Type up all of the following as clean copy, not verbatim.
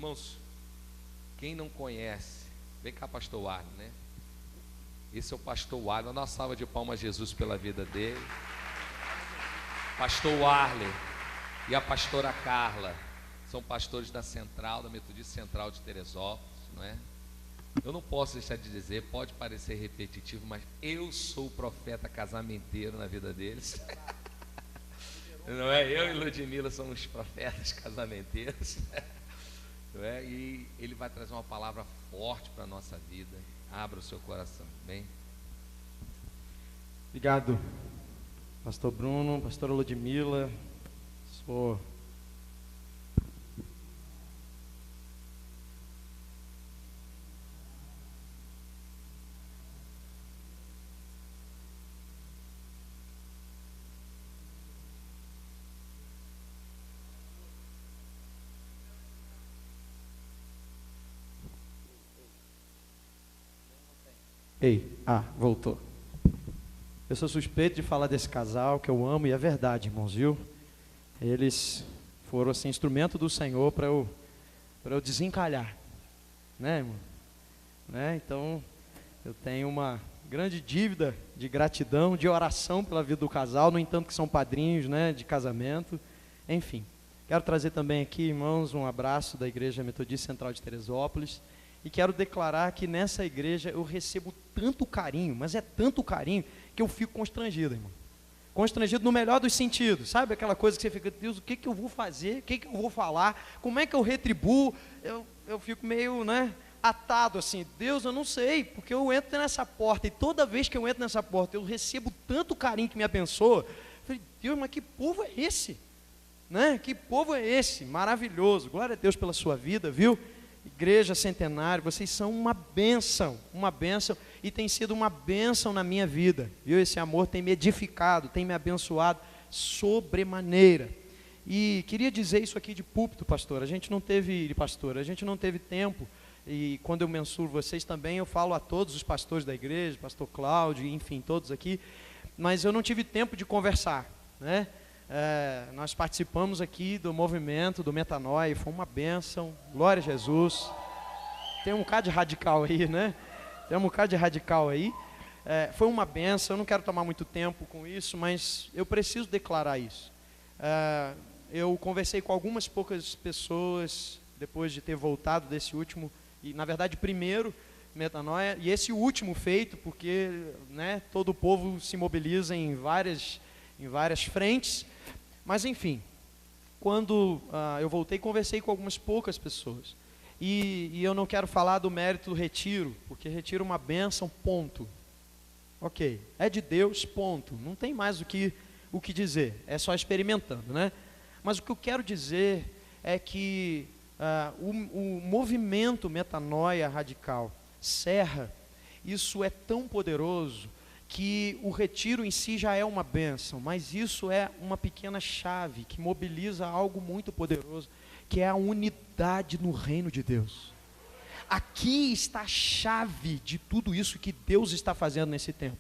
Irmãos, quem não conhece, vem cá, pastor Arlen, né? Esse é o pastor Arlen. Uma salva de palmas a Jesus pela vida dele. Pastor Arlen e a pastora Carla são pastores da Central, da Metodista Central de Teresópolis, não é? Eu não posso deixar de dizer, pode parecer repetitivo, mas eu sou o profeta casamenteiro na vida deles. Não é? Eu e Ludmila somos profetas casamenteiros. Não é? E ele vai trazer uma palavra forte para a nossa vida. Abra o seu coração, bem? Obrigado, pastor Bruno, pastora Ludmila. Sou voltou. Eu sou suspeito de falar desse casal que eu amo e é verdade, irmãos, viu? Eles foram assim instrumento do Senhor para eu desencalhar, né, irmão? Né? Então, eu tenho uma grande dívida de gratidão, de oração pela vida do casal, no entanto que são padrinhos, né, de casamento. Enfim, quero trazer também aqui, irmãos, um abraço da Igreja Metodista Central de Teresópolis. E quero declarar que nessa igreja eu recebo tanto carinho, mas é tanto carinho, que eu fico constrangido, irmão. Constrangido no melhor dos sentidos, sabe? Aquela coisa que você fica, Deus, o que eu vou fazer? O que eu vou falar? Como é que eu retribuo? Eu fico meio, né, atado assim. Deus, eu não sei, porque eu entro nessa porta, e toda vez que eu entro nessa porta, eu recebo tanto carinho que me abençoa. Eu falei, Deus, mas que povo é esse? Né? Que povo é esse? Maravilhoso. Glória a Deus pela sua vida, viu? Igreja Centenário, vocês são uma bênção, e tem sido uma bênção na minha vida, viu? Esse amor tem me edificado, tem me abençoado sobremaneira. E queria dizer isso aqui de púlpito, pastor, a gente não teve tempo, e quando eu mensuro vocês também, eu falo a todos os pastores da igreja, pastor Cláudio, enfim, todos aqui, mas eu não tive tempo de conversar, né? Nós participamos aqui do movimento do Metanoia, foi uma bênção, glória a Jesus. Tem um bocado de radical aí, né? Foi uma bênção, eu não quero tomar muito tempo com isso, mas eu preciso declarar isso. Eu conversei com algumas poucas pessoas, depois de ter voltado desse último, e na verdade primeiro Metanoia, e esse último feito, porque, né, todo o povo se mobiliza em várias frentes. Mas enfim, quando eu voltei, conversei com algumas poucas pessoas. E eu não quero falar do mérito do retiro, porque retiro é uma bênção, ponto. Ok, é de Deus, ponto. Não tem mais o que dizer, é só experimentando, né? Mas o que eu quero dizer é que o movimento Metanoia Radical, Serra, isso é tão poderoso, que o retiro em si já é uma bênção, mas isso é uma pequena chave que mobiliza algo muito poderoso, que é a unidade no reino de Deus. Aqui está a chave de tudo isso que Deus está fazendo nesse tempo,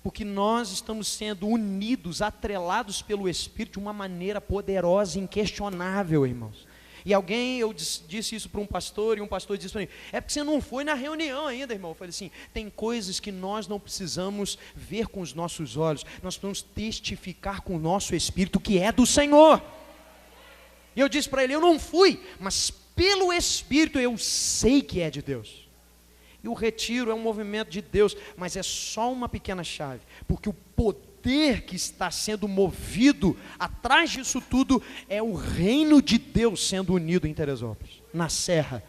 porque nós estamos sendo unidos, atrelados pelo Espírito de uma maneira poderosa e inquestionável, irmãos. E eu disse isso para um pastor, e um pastor disse para mim, é porque você não foi na reunião ainda, irmão. Eu falei assim, tem coisas que nós não precisamos ver com os nossos olhos, nós precisamos testificar com o nosso espírito que é do Senhor. E eu disse para ele, eu não fui, mas pelo Espírito eu sei que é de Deus. E o retiro é um movimento de Deus, mas é só uma pequena chave, porque o poder que está sendo movido atrás disso tudo é o reino de Deus sendo unido em Teresópolis, na Serra.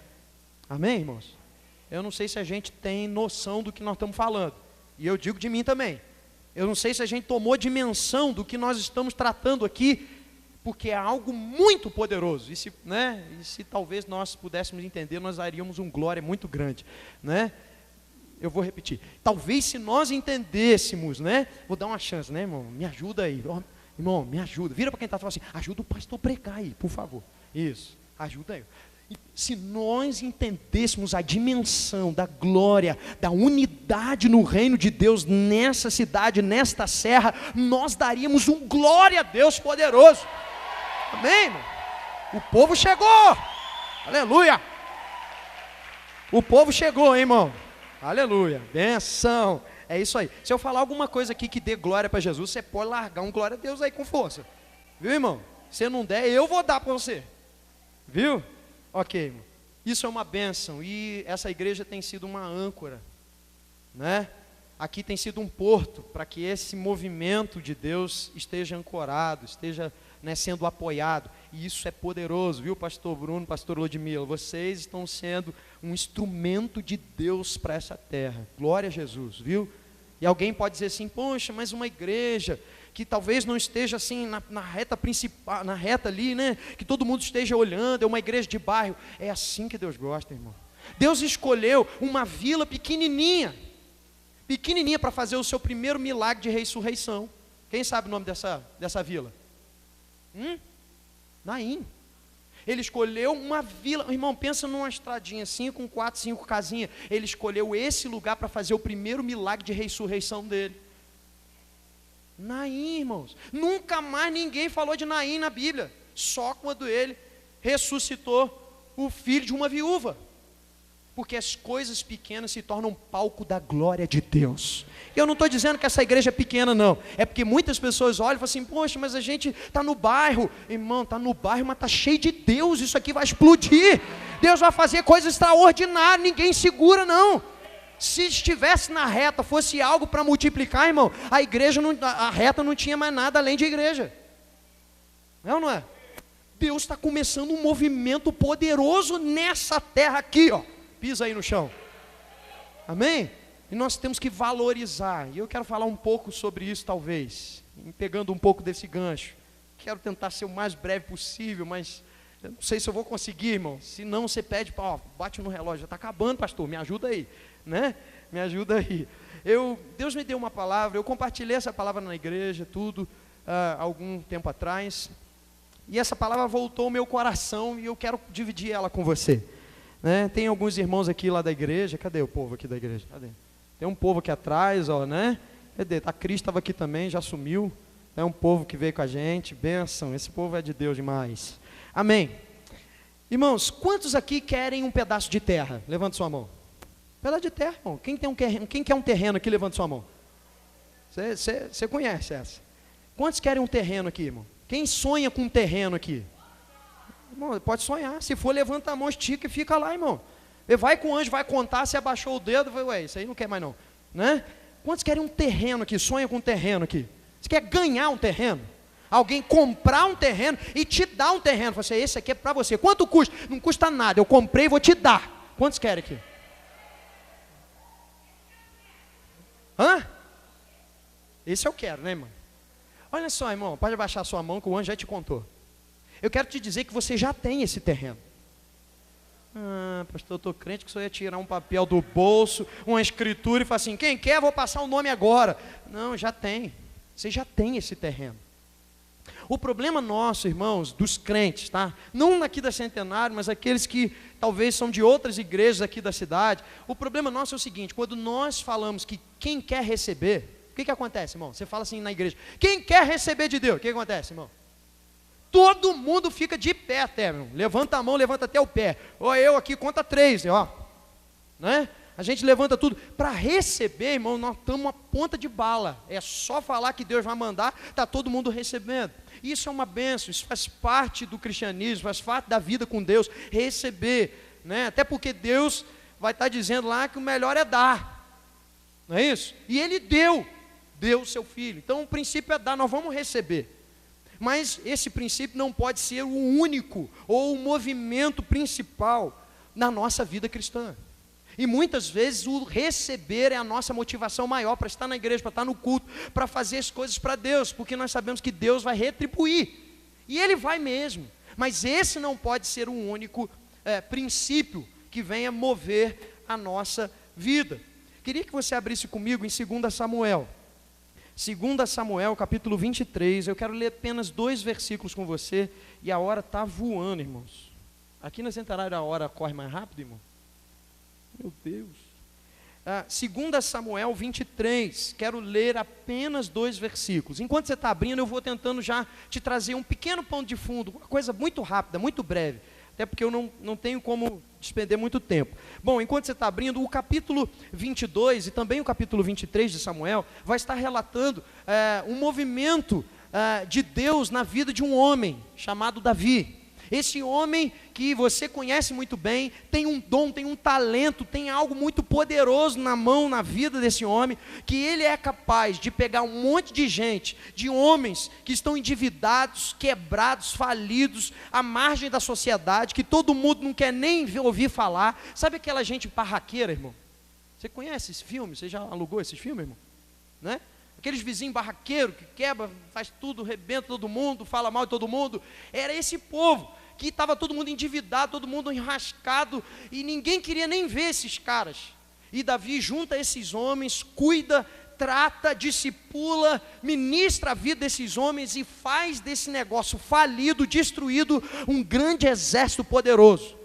Amém, irmãos? Eu não sei se a gente tem noção do que nós estamos falando, e eu digo de mim também. Eu não sei se a gente tomou dimensão do que nós estamos tratando aqui, porque é algo muito poderoso. E se talvez nós pudéssemos entender, nós daríamos um glória muito grande, né? Eu vou repetir, talvez se nós entendêssemos, né? Vou dar uma chance, né, irmão? Me ajuda aí, irmão, me ajuda. Vira para quem está falando assim, ajuda o pastor a pregar aí, por favor. Isso, ajuda aí. Se nós entendêssemos a dimensão da glória, da unidade no reino de Deus nessa cidade, nesta serra, nós daríamos um glória a Deus poderoso. Amém, irmão? O povo chegou. Aleluia! O povo chegou, hein, irmão? Aleluia! Benção! É isso aí. Se eu falar alguma coisa aqui que dê glória para Jesus, você pode largar um glória a Deus aí com força. Viu, irmão? Se não der, eu vou dar para você. Viu? Ok, irmão. Isso é uma bênção e essa igreja tem sido uma âncora, né? Aqui tem sido um porto para que esse movimento de Deus esteja ancorado, esteja, né, sendo apoiado. E isso é poderoso, viu, pastor Bruno, pastor Ludmila? Vocês estão sendo um instrumento de Deus para essa terra. Glória a Jesus, viu? E alguém pode dizer assim, poxa, mas uma igreja que talvez não esteja assim na reta principal, na reta ali, né? Que todo mundo esteja olhando, é uma igreja de bairro. É assim que Deus gosta, irmão. Deus escolheu uma vila pequenininha para fazer o seu primeiro milagre de ressurreição. Quem sabe o nome dessa vila? Naim. Ele escolheu uma vila, irmão, pensa numa estradinha assim, com 4, 5 casinhas. Ele escolheu esse lugar para fazer o primeiro milagre de ressurreição dele. Naim, irmãos. Nunca mais ninguém falou de Naim na Bíblia. Só quando ele ressuscitou o filho de uma viúva. Porque as coisas pequenas se tornam palco da glória de Deus. Eu não estou dizendo que essa igreja é pequena, não. É porque muitas pessoas olham e falam assim, poxa, mas a gente está no bairro. Irmão, está no bairro, mas está cheio de Deus. Isso aqui vai explodir. Deus vai fazer coisas extraordinárias. Ninguém segura, não. Se estivesse na reta, fosse algo para multiplicar, irmão, a reta não tinha mais nada além de igreja. É ou não é? Deus está começando um movimento poderoso nessa terra aqui, ó. Pisa aí no chão. Amém? E nós temos que valorizar. E eu quero falar um pouco sobre isso, talvez. Pegando um pouco desse gancho. Quero tentar ser o mais breve possível, mas eu não sei se eu vou conseguir, irmão. Se não, você pede, ó, bate no relógio. Já está acabando, pastor. Me ajuda aí. Né? Me ajuda aí. Deus me deu uma palavra. Eu compartilhei essa palavra na igreja, tudo, algum tempo atrás. E essa palavra voltou ao meu coração e eu quero dividir ela com você. Né? Tem alguns irmãos aqui lá da igreja. Cadê o povo aqui da igreja? Cadê? Tem um povo aqui atrás, ó, né? Cadê? A Cris estava aqui também, já sumiu. É um povo que veio com a gente. Bênção, esse povo é de Deus demais. Amém. Irmãos, quantos aqui querem um pedaço de terra? Levanta sua mão. Pedaço de terra, irmão. Quem quer um terreno aqui? Levanta sua mão. Você conhece essa? Quantos querem um terreno aqui, irmão? Quem sonha com um terreno aqui? Irmão, pode sonhar. Se for, levanta a mão, estica e fica lá, irmão. Vai com o anjo, vai contar, se abaixou o dedo, ué, isso aí não quer mais não. Né? Quantos querem um terreno aqui? Sonha com um terreno aqui? Você quer ganhar um terreno? Alguém comprar um terreno e te dar um terreno. Você, esse aqui é para você. Quanto custa? Não custa nada, eu comprei e vou te dar. Quantos querem aqui? Hã? Esse eu quero, né, irmão? Olha só, irmão, pode abaixar sua mão que o anjo já te contou. Eu quero te dizer que você já tem esse terreno. Pastor, eu estou crente que só ia tirar um papel do bolso, uma escritura e falar assim, quem quer, vou passar o nome agora. Não, já tem. Você já tem esse terreno. O problema nosso, irmãos, dos crentes, tá? Não aqui da Centenário, mas aqueles que talvez são de outras igrejas aqui da cidade. O problema nosso é o seguinte, quando nós falamos que quem quer receber, o que acontece, irmão? Você fala assim na igreja, quem quer receber de Deus? O que acontece, irmão? Todo mundo fica de pé até, irmão. Levanta a mão, levanta até o pé. Ou eu aqui, conta 3, ó. Né? A gente levanta tudo. Para receber, irmão, nós estamos uma ponta de bala. É só falar que Deus vai mandar, está todo mundo recebendo. Isso é uma bênção, isso faz parte do cristianismo, faz parte da vida com Deus, receber. Né? Até porque Deus vai estar dizendo lá que o melhor é dar. Não é isso? E Ele deu o seu Filho. Então o princípio é dar, nós vamos receber. Mas esse princípio não pode ser o único ou o movimento principal na nossa vida cristã. E muitas vezes o receber é a nossa motivação maior para estar na igreja, para estar no culto, para fazer as coisas para Deus, porque nós sabemos que Deus vai retribuir. E Ele vai mesmo. Mas esse não pode ser o único princípio que venha mover a nossa vida. Queria que você abrisse comigo em 2 Samuel. 2 Samuel, capítulo 23, eu quero ler apenas 2 versículos com você, e a hora está voando, irmãos. Aqui na Centenário a hora corre mais rápido, irmão. Meu Deus. 2 Samuel 23, quero ler apenas 2 versículos. Enquanto você está abrindo, eu vou tentando já te trazer um pequeno pano de fundo, uma coisa muito rápida, muito breve. até porque eu não tenho como despender muito tempo. Bom, enquanto você está abrindo, o capítulo 22 e também o capítulo 23 de Samuel vai estar relatando um movimento de Deus na vida de um homem chamado Davi. Esse homem que você conhece muito bem, tem um dom, tem um talento, tem algo muito poderoso na mão, na vida desse homem, que ele é capaz de pegar um monte de gente, de homens que estão endividados, quebrados, falidos, à margem da sociedade, que todo mundo não quer nem ouvir falar. Sabe aquela gente barraqueira, irmão? Você conhece esse filme? Você já alugou esses filmes, irmão? Né? Aqueles vizinhos barraqueiros que quebra, faz tudo, rebenta todo mundo, fala mal de todo mundo. Era esse povo que estava todo mundo endividado, todo mundo enrascado, e ninguém queria nem ver esses caras. E Davi junta esses homens, cuida, trata, discipula, ministra a vida desses homens e faz desse negócio falido, destruído, um grande exército poderoso.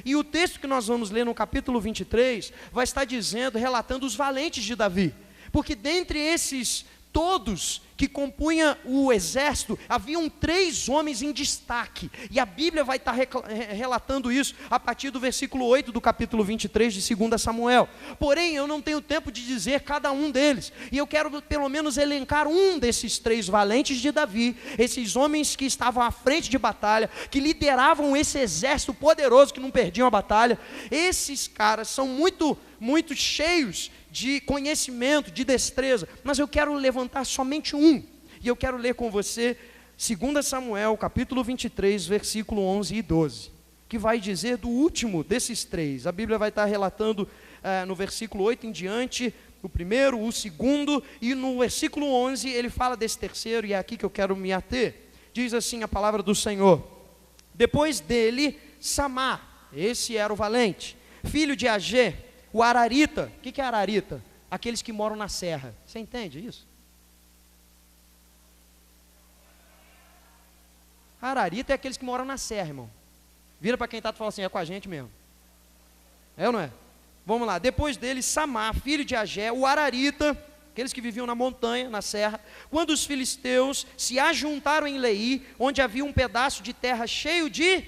E o texto que nós vamos ler no capítulo 23 vai estar dizendo, relatando os valentes de Davi, porque dentre esses todos que compunham o exército, haviam 3 homens em destaque, e a Bíblia vai estar relatando isso a partir do versículo 8 do capítulo 23 de 2 Samuel. Porém, eu não tenho tempo de dizer cada um deles, e eu quero pelo menos elencar um desses 3 valentes de Davi, esses homens que estavam à frente de batalha, que lideravam esse exército poderoso que não perdiam a batalha. Esses caras são muito cheios de conhecimento, de destreza, mas eu quero levantar somente um, e eu quero ler com você 2 Samuel, capítulo 23, versículo 11 e 12, que vai dizer do último desses 3, a Bíblia vai estar relatando no versículo 8 em diante, o primeiro, o segundo, e no versículo 11 ele fala desse terceiro, e é aqui que eu quero me ater. Diz assim a palavra do Senhor: depois dele, Samar, esse era o valente, filho de Agé, o Ararita. O que é Ararita? Aqueles que moram na serra. Você entende isso? Ararita é aqueles que moram na serra, irmão. Vira para quem está e fala assim, é com a gente mesmo. É ou não é? Vamos lá. Depois dele, Samar, filho de Agé, o Ararita, aqueles que viviam na montanha, na serra. Quando os filisteus se ajuntaram em Leí, onde havia um pedaço de terra cheio de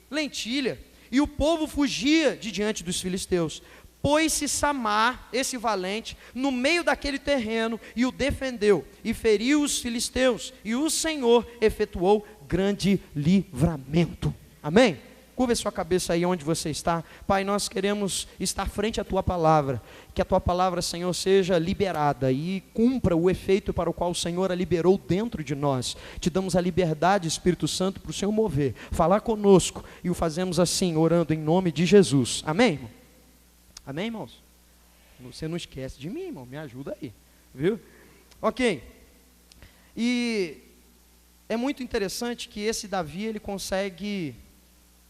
lentilha, e o povo fugia de diante dos filisteus. Pôs-se Samar, esse valente, no meio daquele terreno e o defendeu, e feriu os filisteus, e o Senhor efetuou grande livramento. Amém? Curva a sua cabeça aí onde você está. Pai, nós queremos estar frente à Tua Palavra, que a Tua Palavra, Senhor, seja liberada e cumpra o efeito para o qual o Senhor a liberou dentro de nós. Te damos a liberdade, Espírito Santo, para o Senhor mover, falar conosco, e o fazemos assim, orando em nome de Jesus. Amém, irmão? Amém, irmãos? Você não esquece de mim, irmão, me ajuda aí, viu? Ok, e é muito interessante que esse Davi, ele consegue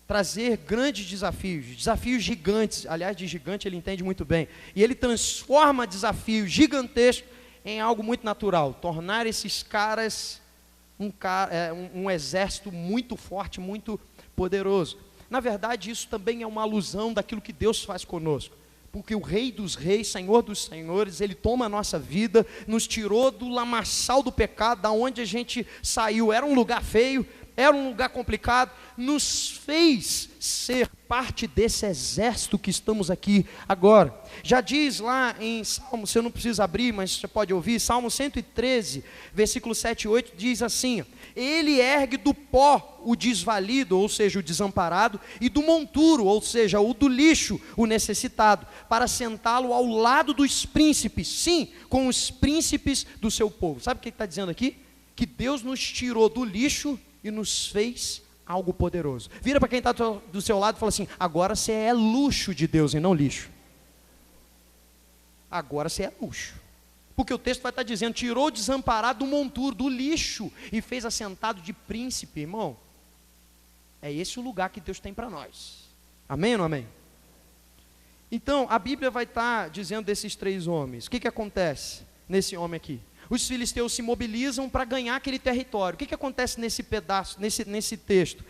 trazer grandes desafios gigantes, aliás, de gigante ele entende muito bem, e ele transforma desafios gigantescos em algo muito natural, tornar esses caras um exército muito forte, muito poderoso. Na verdade, isso também é uma alusão daquilo que Deus faz conosco, porque o Rei dos Reis, Senhor dos Senhores, Ele toma a nossa vida, nos tirou do lamaçal do pecado, da onde a gente saiu. Era um lugar feio, era um lugar complicado, nos fez ser parte desse exército que estamos aqui agora. Já diz lá em Salmo, você não precisa abrir, mas você pode ouvir, Salmo 113, versículo 7 e 8, diz assim: ele ergue do pó o desvalido, ou seja, o desamparado, e do monturo, ou seja, o do lixo, o necessitado, para sentá-lo ao lado dos príncipes, sim, com os príncipes do seu povo. Sabe o que está dizendo aqui? Que Deus nos tirou do lixo e nos fez algo poderoso. Vira para quem está do seu lado e fala assim: agora você é luxo de Deus e não lixo. Agora você é luxo. Porque o texto vai estar dizendo, tirou o desamparado do monturo, do lixo, e fez assentado de príncipe, irmão. É esse o lugar que Deus tem para nós. Amém ou não amém? Então, a Bíblia vai estar dizendo desses 3 homens. O que acontece nesse homem aqui? Os filisteus se mobilizam para ganhar aquele território. O que acontece nesse pedaço, nesse texto?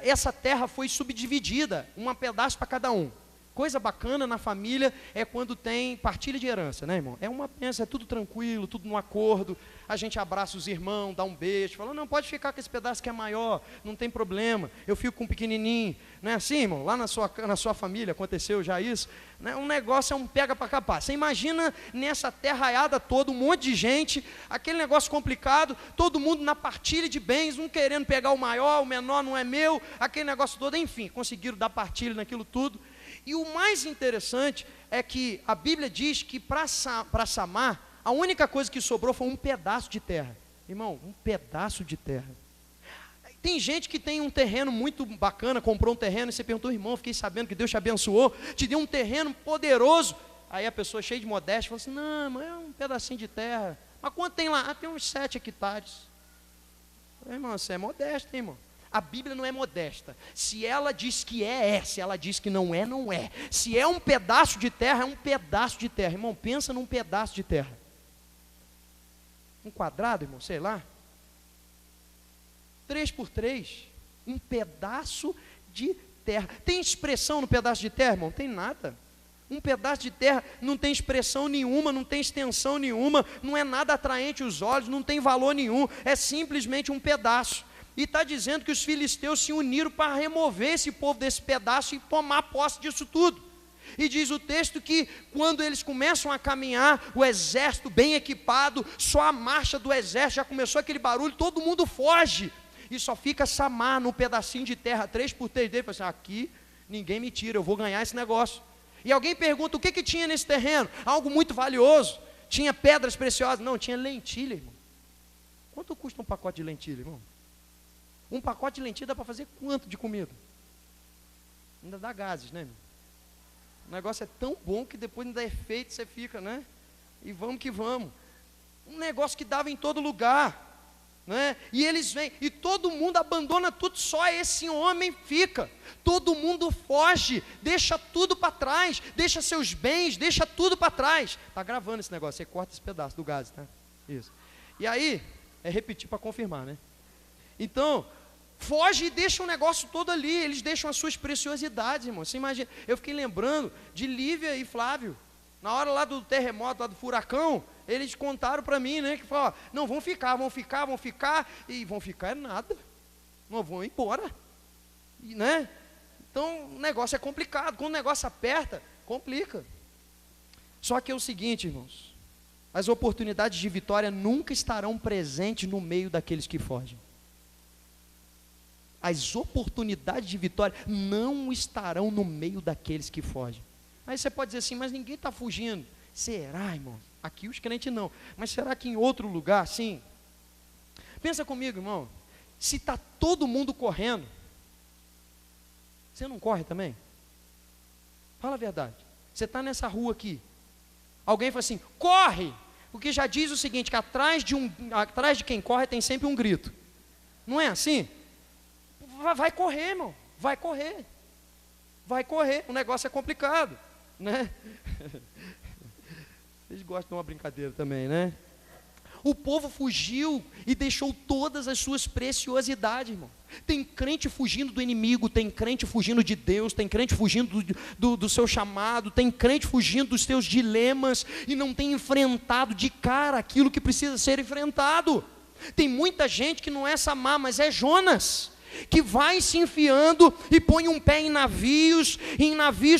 Essa terra foi subdividida, um pedaço para cada um. Coisa bacana na família é quando tem partilha de herança, né, irmão? É uma bênção, é tudo tranquilo, tudo no acordo. A gente abraça os irmãos, dá um beijo, fala, não, pode ficar com esse pedaço que é maior, não tem problema. Eu fico com um pequenininho. Não é assim, irmão? Lá na sua família aconteceu já isso? Né? Um negócio é um pega para capar. Você imagina nessa terraiada toda, um monte de gente, aquele negócio complicado, todo mundo na partilha de bens, um querendo pegar o maior, o menor não é meu, aquele negócio todo, enfim, conseguiram dar partilha naquilo tudo. E o mais interessante é que a Bíblia diz que para Samar, a única coisa que sobrou foi um pedaço de terra. Irmão, um pedaço de terra. Tem gente que tem um terreno muito bacana, comprou um terreno, e você perguntou, irmão, fiquei sabendo que Deus te abençoou, te deu um terreno poderoso. Aí a pessoa cheia de modéstia, falou assim, não, mas é um pedacinho de terra. Mas quanto tem lá? Ah, tem uns 7 hectares. Irmão, você é modesto, hein, irmão? A Bíblia não é modesta. Se ela diz que é. Se ela diz que não é, não é. Se é um pedaço de terra, é um pedaço de terra. Irmão, pensa num pedaço de terra. Um quadrado, irmão, sei lá. 3x3. Um pedaço de terra. Tem expressão no pedaço de terra, irmão? Tem nada. Um pedaço de terra não tem expressão nenhuma, não tem extensão nenhuma, não é nada atraente aos olhos, não tem valor nenhum. É simplesmente um pedaço. E está dizendo que os filisteus se uniram para remover esse povo desse pedaço e tomar posse disso tudo. E diz o texto que quando eles começam a caminhar, o exército bem equipado, só a marcha do exército, já começou aquele barulho, todo mundo foge. E só fica Samar no pedacinho de terra, 3x3 dele, fala assim, aqui ninguém me tira, eu vou ganhar esse negócio. E alguém pergunta, o que tinha nesse terreno? Algo muito valioso. Tinha pedras preciosas? Não, tinha lentilha, irmão. Quanto custa um pacote de lentilha, irmão? Um pacote de lentilha dá para fazer quanto de comida? Ainda dá gases, né, irmão? O negócio é tão bom que depois ainda é feito, você fica, né? E vamos que vamos. Um negócio que dava em todo lugar, né? E eles vêm, e todo mundo abandona tudo, só esse homem fica. Todo mundo foge, deixa tudo para trás, deixa seus bens, deixa tudo para trás. Está gravando esse negócio, você corta esse pedaço do gás, tá? Isso. E aí, é repetir para confirmar, né? Então, foge e deixa o negócio todo ali, eles deixam as suas preciosidades, irmão. Você imagina, eu fiquei lembrando de Lívia e Flávio, na hora lá do terremoto, lá do furacão, eles contaram para mim, né, que falaram, não, vão ficar, e vão ficar é nada, não vão embora, e, né, então o negócio é complicado, quando o negócio aperta, complica. Só que é o seguinte, irmãos, as oportunidades de vitória nunca estarão presentes no meio daqueles que fogem. As oportunidades de vitória não estarão no meio daqueles que fogem. Aí você pode dizer assim, mas ninguém está fugindo. Será, irmão? Aqui os crentes não. Mas será que em outro lugar, sim? Pensa comigo, irmão. Se está todo mundo correndo, você não corre também? Fala a verdade. Você está nessa rua aqui. Alguém fala assim, corre! Porque já diz o seguinte, que atrás de quem corre tem sempre um grito. Não é assim? Vai correr, irmão, vai correr, o negócio é complicado, né? Vocês gostam de uma brincadeira também, né? O povo fugiu e deixou todas as suas preciosidades, irmão. Tem crente fugindo do inimigo, tem crente fugindo de Deus, tem crente fugindo do seu chamado, tem crente fugindo dos seus dilemas e não tem enfrentado de cara aquilo que precisa ser enfrentado. Tem muita gente que não é Samar, mas é Jonas, que vai se enfiando e põe um pé em navios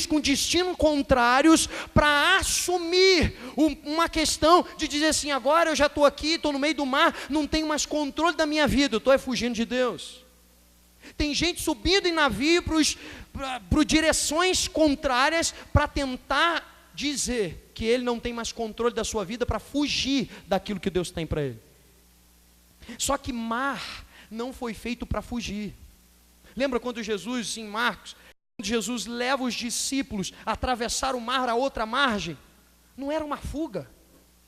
com destino contrários, para assumir uma questão de dizer assim, agora eu já estou aqui, estou no meio do mar, não tenho mais controle da minha vida, eu estou fugindo de Deus. Tem gente subindo em navio para direções contrárias, para tentar dizer que ele não tem mais controle da sua vida, para fugir daquilo que Deus tem para ele. Só que mar não foi feito para fugir. Lembra quando Jesus, em Marcos, quando Jesus leva os discípulos a atravessar o mar a outra margem? Não era uma fuga.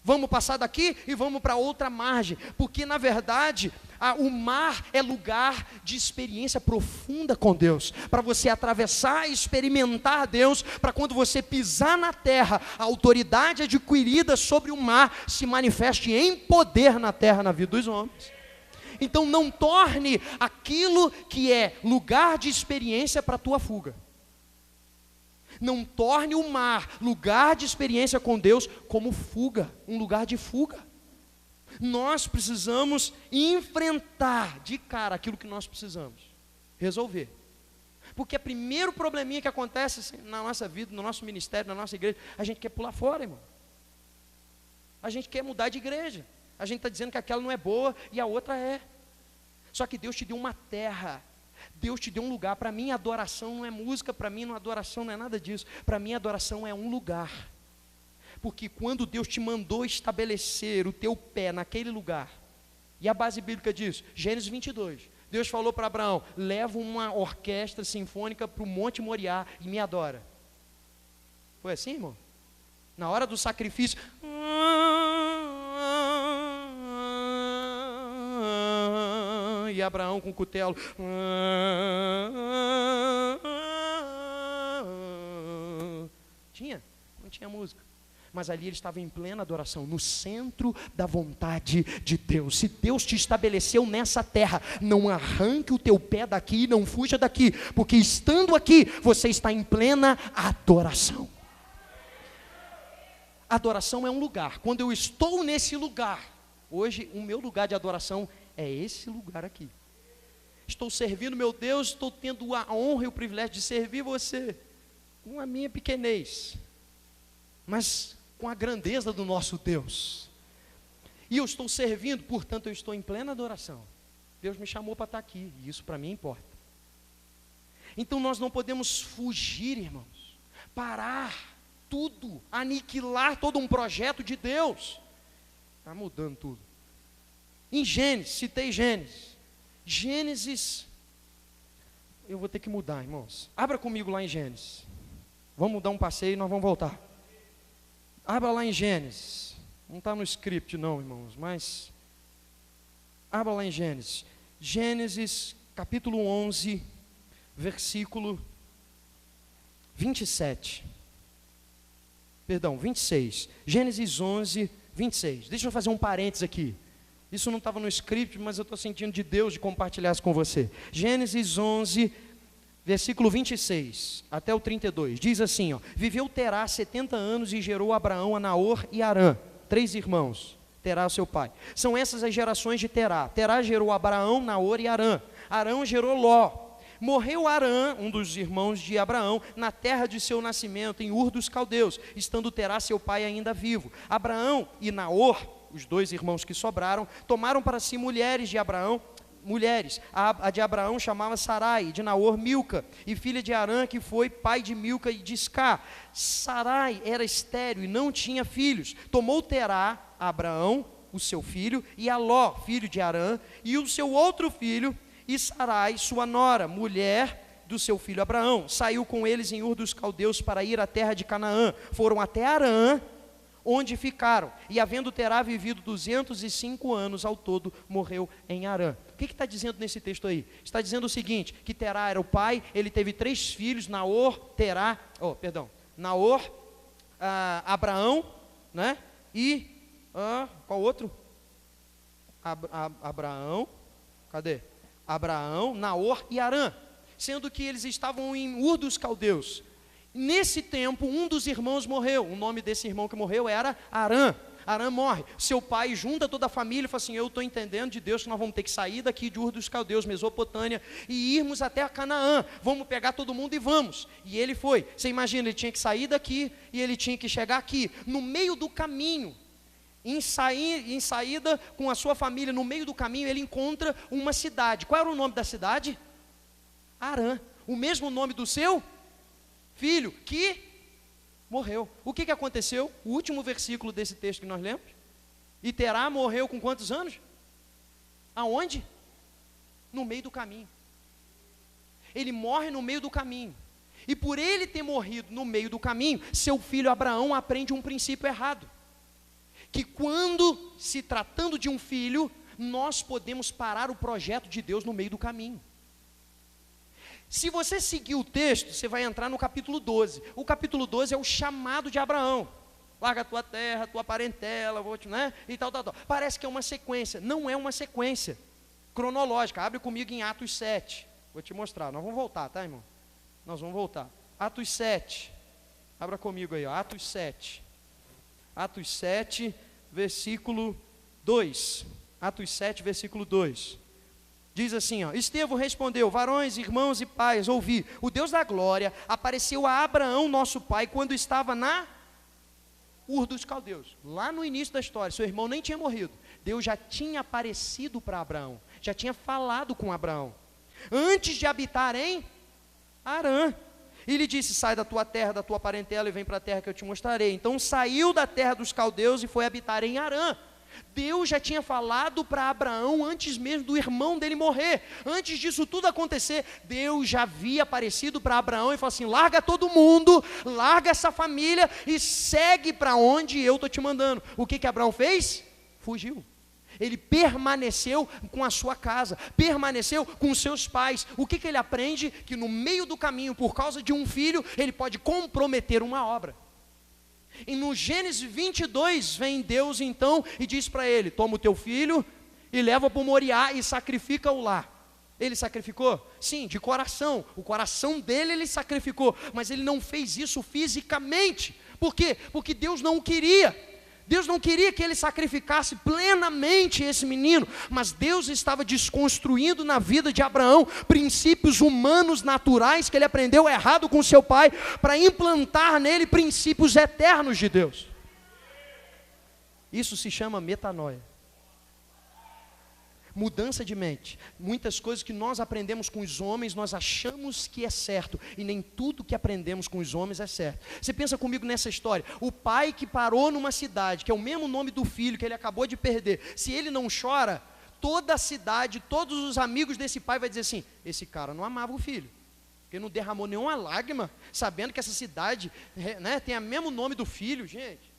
Vamos passar daqui e vamos para outra margem. Porque na verdade, o mar é lugar de experiência profunda com Deus. Para você atravessar e experimentar Deus, para quando você pisar na terra, a autoridade adquirida sobre o mar se manifeste em poder na terra, na vida dos homens. Então não torne aquilo que é lugar de experiência para a tua fuga. Não torne o mar, lugar de experiência com Deus, como fuga, um lugar de fuga. Nós precisamos enfrentar de cara aquilo que nós precisamos resolver. Porque o primeiro probleminha que acontece assim, na nossa vida, no nosso ministério, na nossa igreja, a gente quer pular fora, irmão. A gente quer mudar de igreja. A gente está dizendo que aquela não é boa e a outra é. Só que Deus te deu uma terra. Deus te deu um lugar. Para mim, adoração não é música. Para mim, adoração não é nada disso. Para mim, adoração é um lugar. Porque quando Deus te mandou estabelecer o teu pé naquele lugar, e a base bíblica disso, Gênesis 22, Deus falou para Abraão, leva uma orquestra sinfônica para o Monte Moriá e me adora. Foi assim, irmão? Na hora do sacrifício, e Abraão com o cutelo, não tinha música. Mas ali ele estava em plena adoração, no centro da vontade de Deus. Se Deus te estabeleceu nessa terra, não arranque o teu pé daqui, não fuja daqui, porque estando aqui, você está em plena adoração. Adoração é um lugar. Quando eu estou nesse lugar, hoje o meu lugar de adoração é esse lugar aqui. Estou servindo meu Deus, estou tendo a honra e o privilégio de servir você, com a minha pequenez, mas com a grandeza do nosso Deus. E eu estou servindo, portanto eu estou em plena adoração. Deus me chamou para estar aqui, e isso para mim importa. Então nós não podemos fugir, irmãos, parar tudo, aniquilar todo um projeto de Deus. Está mudando tudo. Em Gênesis, citei Gênesis, eu vou ter que mudar, irmãos. Abra comigo lá em Gênesis. Vamos dar um passeio e nós vamos voltar. Abra lá em Gênesis. Não está no script não, irmãos, mas abra lá em Gênesis. Gênesis, capítulo 11, versículo 27. Perdão, 26. Gênesis 11, 26. Deixa eu fazer um parênteses aqui. Isso não estava no script, mas eu estou sentindo de Deus de compartilhar isso com você. Gênesis 11, versículo 26 até o 32, diz assim, ó, viveu Terá 70 anos e gerou Abraão a Naor e Harã, 3 irmãos, Terá seu pai. São essas as gerações de Terá. Terá gerou Abraão, Naor e Harã. Harã gerou Ló. Morreu Harã, um dos irmãos de Abraão, na terra de seu nascimento, em Ur dos Caldeus, estando Terá seu pai ainda vivo. Abraão e Naor, os 2 irmãos que sobraram, tomaram para si mulheres de Abraão, a de Abraão chamava Sarai, de Naor Milca, e filha de Harã, que foi pai de Milca e de Isca. Sarai era estéril e não tinha filhos. Tomou Terá a Abraão, o seu filho, e a Ló, filho de Harã, e o seu outro filho, e Sarai, sua nora, mulher do seu filho Abraão. Saiu com eles em Ur dos Caldeus para ir à terra de Canaã. Foram até Harã, onde ficaram, e havendo Terá vivido 205 anos ao todo, morreu em Harã. O que está dizendo nesse texto aí? Está dizendo o seguinte, que Terá era o pai, ele teve 3 filhos, Naor, Abraão, né? E, qual outro? Abraão, cadê? Abraão, Naor e Harã, sendo que eles estavam em Ur dos Caldeus. Nesse tempo, um dos irmãos morreu. O nome desse irmão que morreu era Harã. Harã morre. Seu pai junta toda a família e fala assim, eu estou entendendo de Deus que nós vamos ter que sair daqui de Ur dos Caldeus, Mesopotâmia, e irmos até a Canaã. Vamos pegar todo mundo e vamos. E ele foi. Você imagina, ele tinha que sair daqui e ele tinha que chegar aqui. No meio do caminho, em saída com a sua família, no meio do caminho, ele encontra uma cidade. Qual era o nome da cidade? Harã. O mesmo nome do seu filho, que morreu. O que aconteceu? O último versículo desse texto que nós lemos. E Terá morreu com quantos anos? Aonde? No meio do caminho. Ele morre no meio do caminho. E por ele ter morrido no meio do caminho, seu filho Abraão aprende um princípio errado. Que quando se tratando de um filho, nós podemos parar o projeto de Deus no meio do caminho. Se você seguir o texto, você vai entrar no capítulo 12. O capítulo 12 é o chamado de Abraão. Larga a tua terra, a tua parentela, e tal. Parece que é uma sequência. Não é uma sequência cronológica. Abre comigo em Atos 7. Vou te mostrar. Nós vamos voltar, tá, irmão? Nós vamos voltar. Atos 7. Abra comigo aí, ó, Atos 7. Atos 7, versículo 2. Atos 7, versículo 2. Diz assim, ó: Estevão respondeu: varões, irmãos e pais, ouvi, o Deus da glória apareceu a Abraão, nosso pai, quando estava na Ur dos Caldeus. Lá no início da história, seu irmão nem tinha morrido. Deus já tinha aparecido para Abraão, já tinha falado com Abraão, antes de habitar em Harã. E lhe disse: sai da tua terra, da tua parentela, e vem para a terra que eu te mostrarei. Então saiu da terra dos caldeus e foi habitar em Harã. Deus já tinha falado para Abraão antes mesmo do irmão dele morrer. Antes disso tudo acontecer, Deus já havia aparecido para Abraão e falou assim: larga todo mundo, larga essa família e segue para onde eu estou te mandando. O que Abraão fez? Fugiu. Ele permaneceu com a sua casa, permaneceu com os seus pais. O que ele aprende? Que no meio do caminho, por causa de um filho, ele pode comprometer uma obra. E no Gênesis 22, vem Deus então e diz para ele: toma o teu filho e leva para o Moriá e sacrifica-o lá. Ele sacrificou? Sim, de coração. O coração dele ele sacrificou, mas ele não fez isso fisicamente. Por quê? Porque Deus não queria. Deus não queria que ele sacrificasse plenamente esse menino, mas Deus estava desconstruindo na vida de Abraão princípios humanos naturais que ele aprendeu errado com seu pai, para implantar nele princípios eternos de Deus. Isso se chama metanoia. Mudança de mente. Muitas coisas que nós aprendemos com os homens, nós achamos que é certo, e nem tudo que aprendemos com os homens é certo. Você pensa comigo nessa história: o pai que parou numa cidade, que é o mesmo nome do filho que ele acabou de perder, se ele não chora, toda a cidade, todos os amigos desse pai vai dizer assim: esse cara não amava o filho, porque não derramou nenhuma lágrima, sabendo que essa cidade, né, tem o mesmo nome do filho. Gente,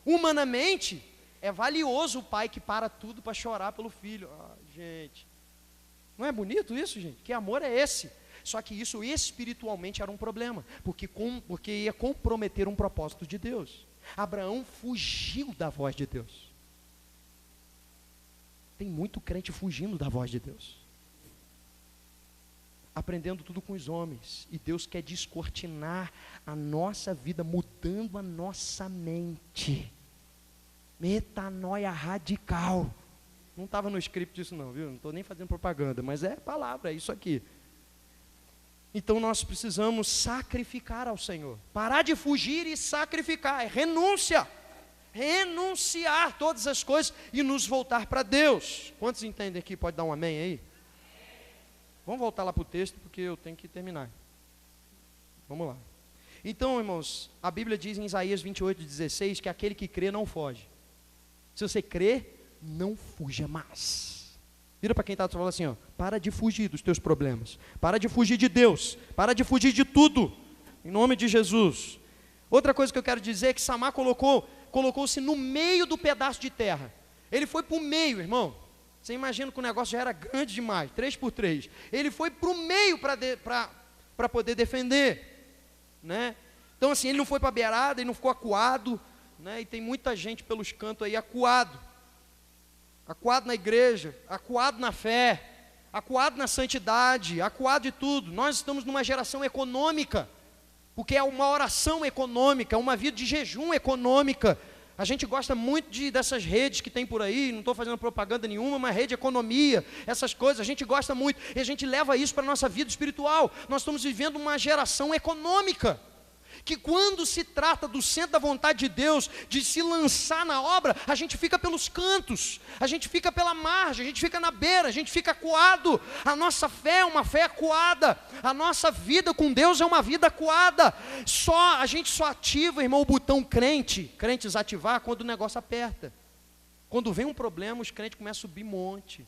humanamente, é valioso o pai que para tudo para chorar pelo filho. Gente, não é bonito isso, gente? Que amor é esse? Só que isso espiritualmente era um problema, porque ia comprometer um propósito de Deus. Abraão fugiu da voz de Deus. Tem muito crente fugindo da voz de Deus, aprendendo tudo com os homens, e Deus quer descortinar a nossa vida, mudando a nossa mente. Metanoia radical. Não estava no script isso não, viu? Não estou nem fazendo propaganda, mas é palavra, é isso aqui. Então nós precisamos sacrificar ao Senhor. Parar de fugir e sacrificar, é renúncia. Renunciar todas as coisas e nos voltar para Deus. Quantos entendem aqui? Pode dar um amém aí? Vamos voltar lá para o texto, porque eu tenho que terminar. Vamos lá. Então, irmãos, a Bíblia diz em Isaías 28:16 que aquele que crê não foge. Se você crê, não fuja mais. Vira para quem está falando assim, ó: para de fugir dos teus problemas, para de fugir de Deus, para de fugir de tudo, em nome de Jesus. Outra coisa que eu quero dizer é que Samar colocou-se no meio do pedaço de terra. Ele foi para o meio, irmão. Você imagina que o negócio já era grande demais, 3x3. Ele foi para o meio para poder defender, né? Então assim, ele não foi para a beirada, ele não ficou acuado, né? E tem muita gente pelos cantos aí acuado na igreja, acuado na fé, acuado na santidade, acuado de tudo. Nós estamos numa geração econômica, porque é uma oração econômica, é uma vida de jejum econômica. A gente gosta muito dessas redes que tem por aí, não estou fazendo propaganda nenhuma, mas rede de economia, essas coisas, a gente gosta muito, e a gente leva isso para a nossa vida espiritual. Nós estamos vivendo uma geração econômica, que quando se trata do centro da vontade de Deus, de se lançar na obra, a gente fica pelos cantos, a gente fica pela margem, a gente fica na beira, a gente fica acuado. A nossa fé é uma fé acuada, a nossa vida com Deus é uma vida acuada. A gente só ativa, irmão, o botão crentes ativar quando o negócio aperta. Quando vem um problema, os crentes começam a subir monte,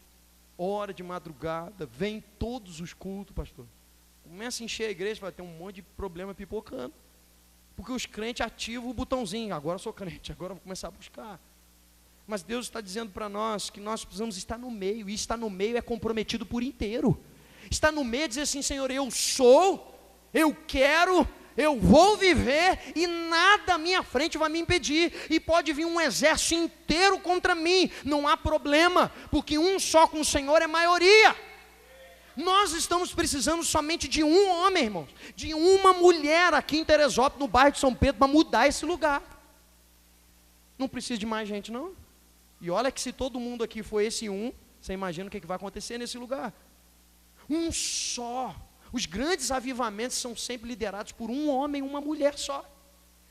hora de madrugada, vem todos os cultos, pastor. Começa a encher a igreja, vai ter um monte de problema pipocando. Porque os crentes ativam o botãozinho: agora eu sou crente, agora eu vou começar a buscar. Mas Deus está dizendo para nós que nós precisamos estar no meio, e estar no meio é comprometido por inteiro. Estar no meio é dizer assim: Senhor, eu sou, eu quero, eu vou viver, e nada à minha frente vai me impedir. E pode vir um exército inteiro contra mim, não há problema, porque um só com o Senhor é maioria. Nós estamos precisando somente de um homem, irmãos, de uma mulher aqui em Teresópolis, no bairro de São Pedro, para mudar esse lugar. Não precisa de mais gente, não. E olha que se todo mundo aqui for esse um, você imagina o que vai acontecer nesse lugar. Um só. Os grandes avivamentos são sempre liderados por um homem e uma mulher só,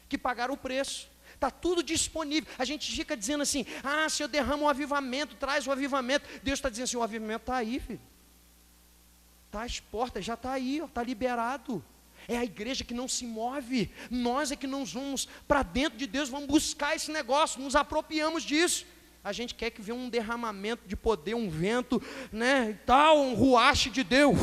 que pagaram o preço. Está tudo disponível. A gente fica dizendo assim, se eu derramo um avivamento, traz o avivamento. Deus está dizendo assim, o avivamento está aí, filho. Está às portas, já está aí, está liberado. É a igreja que não se move. Nós é que não vamos para dentro de Deus, vamos buscar esse negócio, nos apropriamos disso. A gente quer que venha um derramamento de poder, um vento, né, e tal, um ruache de Deus.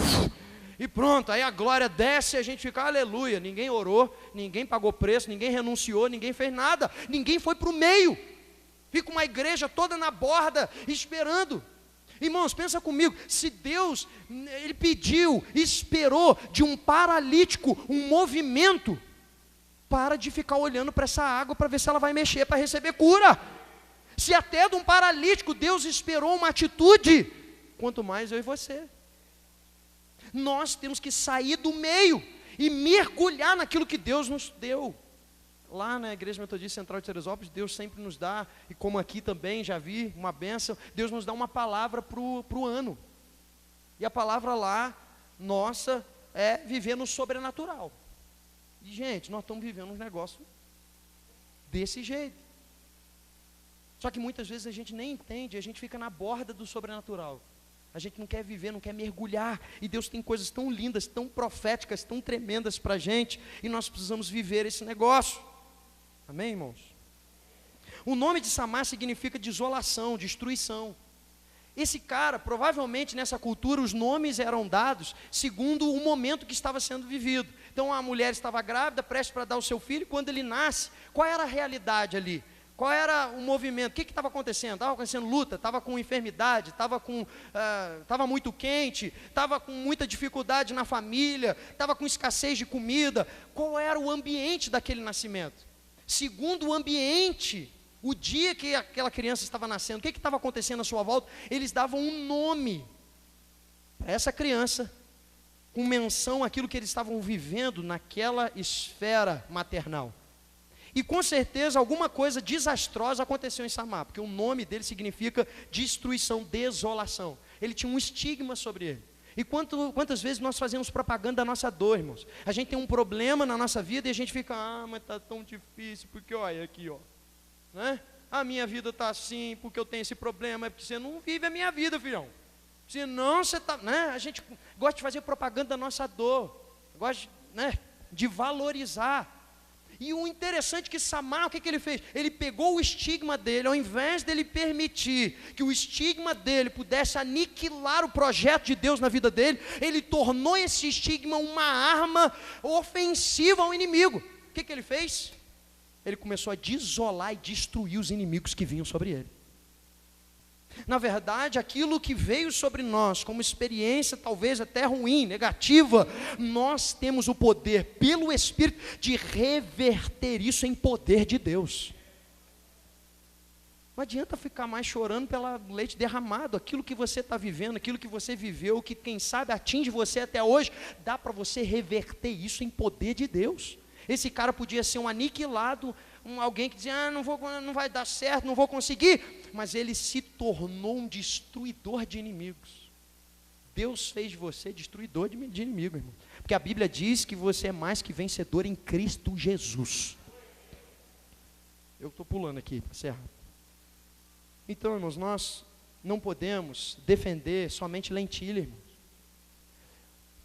E pronto, aí a glória desce e a gente fica, aleluia. Ninguém orou, ninguém pagou preço, ninguém renunciou, ninguém fez nada, ninguém foi para o meio. Fica uma igreja toda na borda, esperando. Irmãos, pensa comigo, se Deus, Ele pediu, esperou de um paralítico um movimento, para de ficar olhando para essa água para ver se ela vai mexer, para receber cura. Se até de um paralítico Deus esperou uma atitude, quanto mais eu e você. Nós temos que sair do meio e mergulhar naquilo que Deus nos deu. Lá na Igreja Metodista Central de Teresópolis, Deus sempre nos dá, e como aqui também, já vi, uma bênção, Deus nos dá uma palavra para o ano. E a palavra lá, nossa, é viver no sobrenatural. E gente, nós estamos vivendo um negócio desse jeito. Só que muitas vezes a gente nem entende, a gente fica na borda do sobrenatural. A gente não quer viver, não quer mergulhar, e Deus tem coisas tão lindas, tão proféticas, tão tremendas para a gente, e nós precisamos viver esse negócio. Amém, irmãos? O nome de Samar significa desolação, destruição. Esse cara, provavelmente nessa cultura, os nomes eram dados segundo o momento que estava sendo vivido. Então a mulher estava grávida, prestes para dar o seu filho, quando ele nasce, qual era a realidade ali? Qual era o movimento? O que estava acontecendo? Estava acontecendo luta, estava com enfermidade, estava muito quente, estava com muita dificuldade na família, estava com escassez de comida. Qual era o ambiente daquele nascimento? Segundo o ambiente, o dia que aquela criança estava nascendo, o que estava acontecendo à sua volta? Eles davam um nome para essa criança, com menção àquilo que eles estavam vivendo naquela esfera maternal. E com certeza alguma coisa desastrosa aconteceu em Samar, porque o nome dele significa destruição, desolação. Ele tinha um estigma sobre ele. E quantas vezes nós fazemos propaganda da nossa dor, irmãos? A gente tem um problema na nossa vida e a gente fica, mas está tão difícil, porque olha aqui, ó, né? A minha vida está assim, porque eu tenho esse problema, é porque você não vive a minha vida, filhão. Senão você está, né? A gente gosta de fazer propaganda da nossa dor, gosta, né, de valorizar. E o interessante é que Samar, o que ele fez? Ele pegou o estigma dele, ao invés dele permitir que o estigma dele pudesse aniquilar o projeto de Deus na vida dele, ele tornou esse estigma uma arma ofensiva ao inimigo. O que ele fez? Ele começou a desolar e destruir os inimigos que vinham sobre ele. Na verdade, aquilo que veio sobre nós como experiência talvez até ruim, negativa, nós temos o poder pelo Espírito de reverter isso em poder de Deus. Não adianta ficar mais chorando pelo leite derramado. Aquilo que você está vivendo, aquilo que você viveu, que quem sabe atinge você até hoje, dá para você reverter isso em poder de Deus. Esse cara podia ser um aniquilado, alguém que dizia, não vai dar certo, não vou conseguir, mas ele se tornou um destruidor de inimigos. Deus fez de você destruidor de inimigo, irmão, porque a Bíblia diz que você é mais que vencedor em Cristo Jesus. Eu estou pulando aqui, para encerrar. Então, irmãos, nós não podemos defender somente lentilha, irmãos.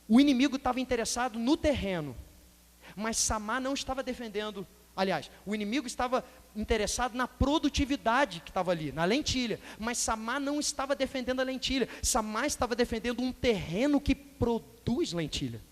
O inimigo estava interessado no terreno, mas Samar não estava defendendo. Aliás, o inimigo estava interessado na produtividade que estava ali, na lentilha, mas Samar não estava defendendo a lentilha. Samar estava defendendo um terreno que produz lentilha.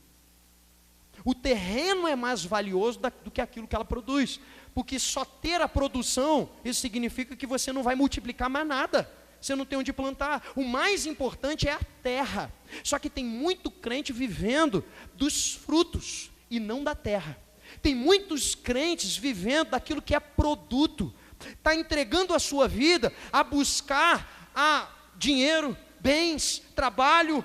O terreno é mais valioso do que aquilo que ela produz, porque só ter a produção, isso significa que você não vai multiplicar mais nada, você não tem onde plantar. O mais importante é a terra. Só que tem muito crente vivendo dos frutos e não da terra. Tem muitos crentes vivendo daquilo que é produto, está entregando a sua vida a buscar dinheiro, bens, trabalho,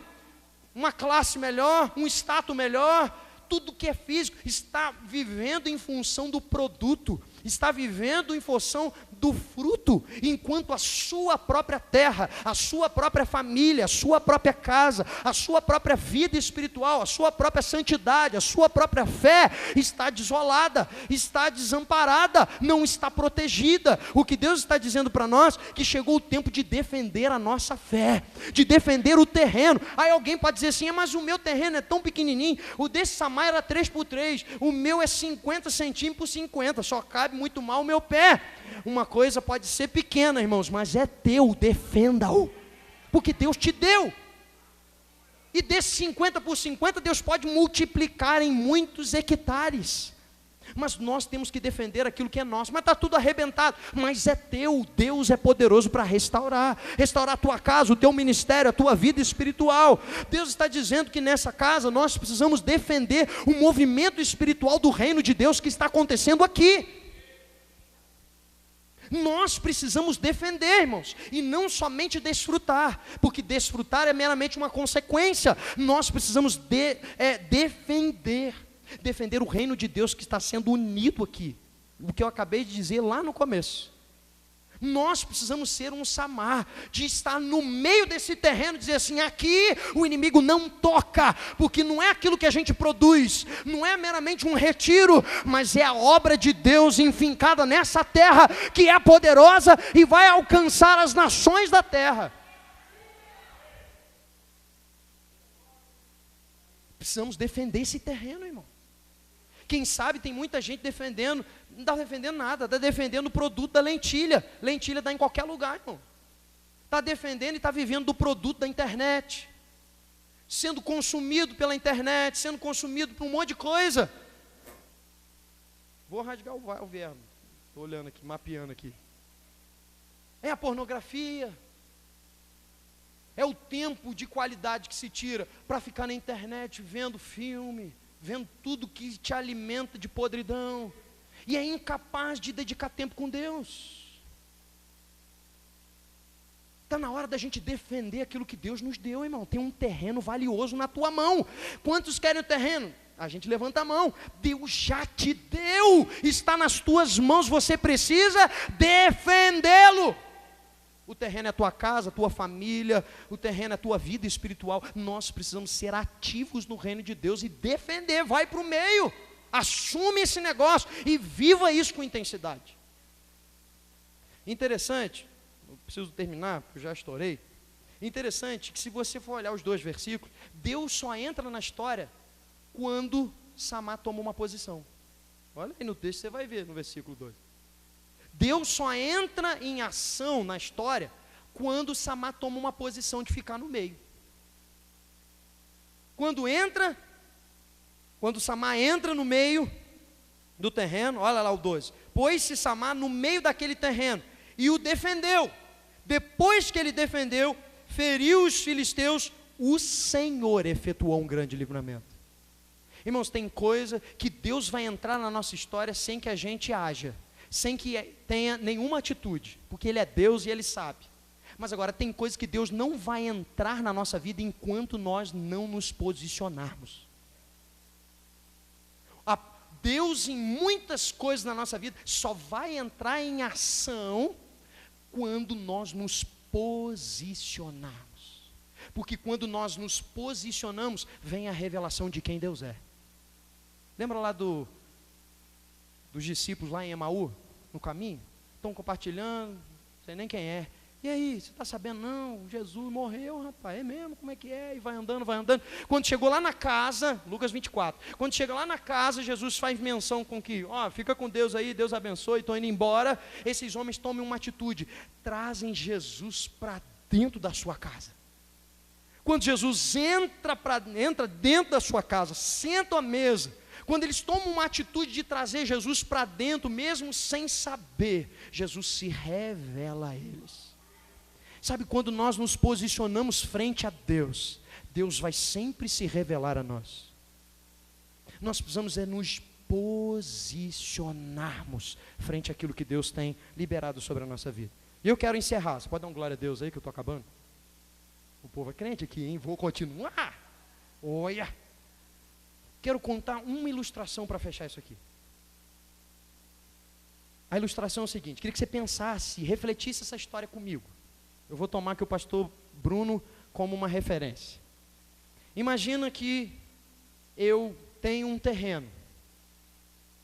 uma classe melhor, um status melhor. Tudo que é físico está vivendo em função do produto, está vivendo em função do fruto, enquanto a sua própria terra, a sua própria família, a sua própria casa, a sua própria vida espiritual, a sua própria santidade, a sua própria fé está desolada, está desamparada, não está protegida. O que Deus está dizendo para nós, que chegou o tempo de defender a nossa fé, de defender o terreno. Aí alguém pode dizer assim, mas o meu terreno é tão pequenininho, o desse Samar era 3x3, o meu é 50 centímetros por 50, só cabe muito mal o meu pé. Uma coisa pode ser pequena, irmãos, mas é teu, defenda-o, porque Deus te deu. E desse 50 por 50, Deus pode multiplicar em muitos hectares. Mas nós temos que defender aquilo que é nosso. Mas está tudo arrebentado, mas é teu. Deus é poderoso para restaurar a tua casa, o teu ministério, a tua vida espiritual. Deus está dizendo que nessa casa nós precisamos defender o movimento espiritual do reino de Deus que está acontecendo aqui. Nós precisamos defender, irmãos, e não somente desfrutar, porque desfrutar é meramente uma consequência. Nós precisamos defender o reino de Deus que está sendo unido aqui, o que eu acabei de dizer lá no começo. Nós precisamos ser um Samar, de estar no meio desse terreno, dizer assim, aqui o inimigo não toca, porque não é aquilo que a gente produz, não é meramente um retiro, mas é a obra de Deus enfincada nessa terra, que é poderosa e vai alcançar as nações da terra. Precisamos defender esse terreno, irmão. Quem sabe tem muita gente defendendo, não está defendendo nada, está defendendo o produto da lentilha. Lentilha dá em qualquer lugar, irmão. Está defendendo e está vivendo do produto da internet, sendo consumido pela internet, sendo consumido por um monte de coisa. Vou rasgar o verbo, estou olhando aqui, mapeando aqui. É a pornografia, é o tempo de qualidade que se tira para ficar na internet vendo filme, vendo tudo que te alimenta de podridão, e é incapaz de dedicar tempo com Deus. Está na hora da gente defender aquilo que Deus nos deu, irmão. Tem um terreno valioso na tua mão. Quantos querem o terreno? A gente levanta a mão. Deus já te deu, está nas tuas mãos, você precisa defendê-lo. O terreno é a tua casa, a tua família, o terreno é a tua vida espiritual. Nós precisamos ser ativos no reino de Deus e defender. Vai para o meio, assume esse negócio e viva isso com intensidade. Interessante, eu preciso terminar, porque eu já estourei. Interessante que se você for olhar os dois versículos, Deus só entra na história quando Samar toma uma posição. Olha aí no texto, você vai ver no versículo 2. Deus só entra em ação na história quando Samar toma uma posição de ficar no meio. Quando Samar entra no meio do terreno, olha lá o 12. Pôs-se Samar no meio daquele terreno e o defendeu. Depois que ele defendeu, feriu os filisteus, o Senhor efetuou um grande livramento. Irmãos, tem coisa que Deus vai entrar na nossa história sem que a gente haja, sem que tenha nenhuma atitude, porque Ele é Deus e Ele sabe. Mas agora tem coisas que Deus não vai entrar na nossa vida enquanto nós não nos posicionarmos. Deus em muitas coisas na nossa vida só vai entrar em ação quando nós nos posicionarmos. Porque quando nós nos posicionamos, vem a revelação de quem Deus é. Lembra lá dos discípulos lá em Emaú, no caminho? Estão compartilhando, não sei nem quem é. E aí, você está sabendo? Não, Jesus morreu, rapaz, é mesmo, como é que é? E vai andando, vai andando. Quando chegou lá na casa, Lucas 24, quando chega lá na casa, Jesus faz menção com que, fica com Deus aí, Deus abençoe, estão indo embora. Esses homens tomam uma atitude, trazem Jesus para dentro da sua casa. Quando Jesus entra dentro da sua casa, senta à mesa, quando eles tomam uma atitude de trazer Jesus para dentro, mesmo sem saber, Jesus se revela a eles. Sabe, quando nós nos posicionamos frente a Deus, Deus vai sempre se revelar a nós. Nós precisamos nos posicionarmos frente àquilo que Deus tem liberado sobre a nossa vida. E eu quero encerrar, você pode dar um glória a Deus aí que eu estou acabando? O povo é crente aqui, hein? Vou continuar. Olha, quero contar uma ilustração para fechar isso aqui. A ilustração é o seguinte, queria que você pensasse, refletisse essa história comigo. Eu vou tomar aqui o pastor Bruno como uma referência. Imagina que eu tenho um terreno.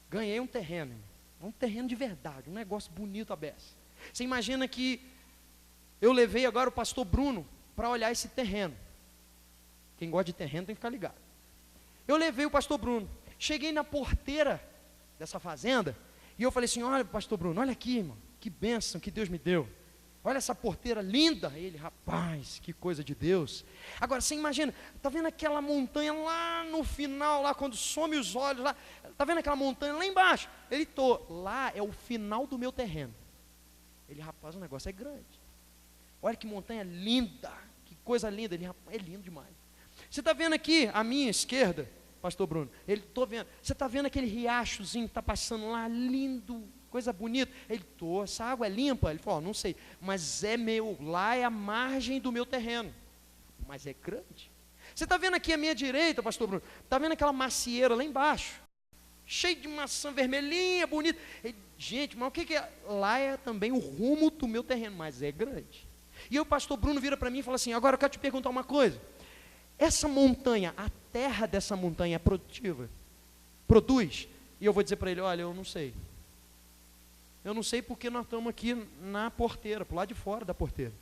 Ganhei um terreno de verdade, um negócio bonito à beça. Você imagina que eu levei agora o pastor Bruno para olhar esse terreno. Quem gosta de terreno tem que ficar ligado. Eu levei o pastor Bruno, cheguei na porteira dessa fazenda, e eu falei assim, olha pastor Bruno, olha aqui irmão, que bênção que Deus me deu. Olha essa porteira linda. Ele, rapaz, que coisa de Deus. Agora, você imagina, está vendo aquela montanha lá no final, lá quando some os olhos, lá, está vendo aquela montanha lá embaixo? Ele, lá é o final do meu terreno. Ele, rapaz, o negócio é grande. Olha que montanha linda, que coisa linda. Ele, rapaz, é lindo demais. Você está vendo aqui, à minha esquerda, pastor Bruno, ele, estou vendo, você está vendo aquele riachozinho que está passando lá, lindo, coisa bonita. Ele, essa água é limpa? Ele falou, não sei, mas é meu, lá é a margem do meu terreno, mas é grande. Você está vendo aqui à minha direita, pastor Bruno, está vendo aquela macieira lá embaixo, cheia de maçã vermelhinha, bonita. Ele, gente, mas o que é? Lá é também o rumo do meu terreno, mas é grande. E o pastor Bruno vira para mim e fala assim, agora eu quero te perguntar uma coisa, essa montanha, a terra dessa montanha é produtiva? Produz? E eu vou dizer para ele, olha, eu não sei. Eu não sei porque nós estamos aqui na porteira, para o lado de fora da porteira.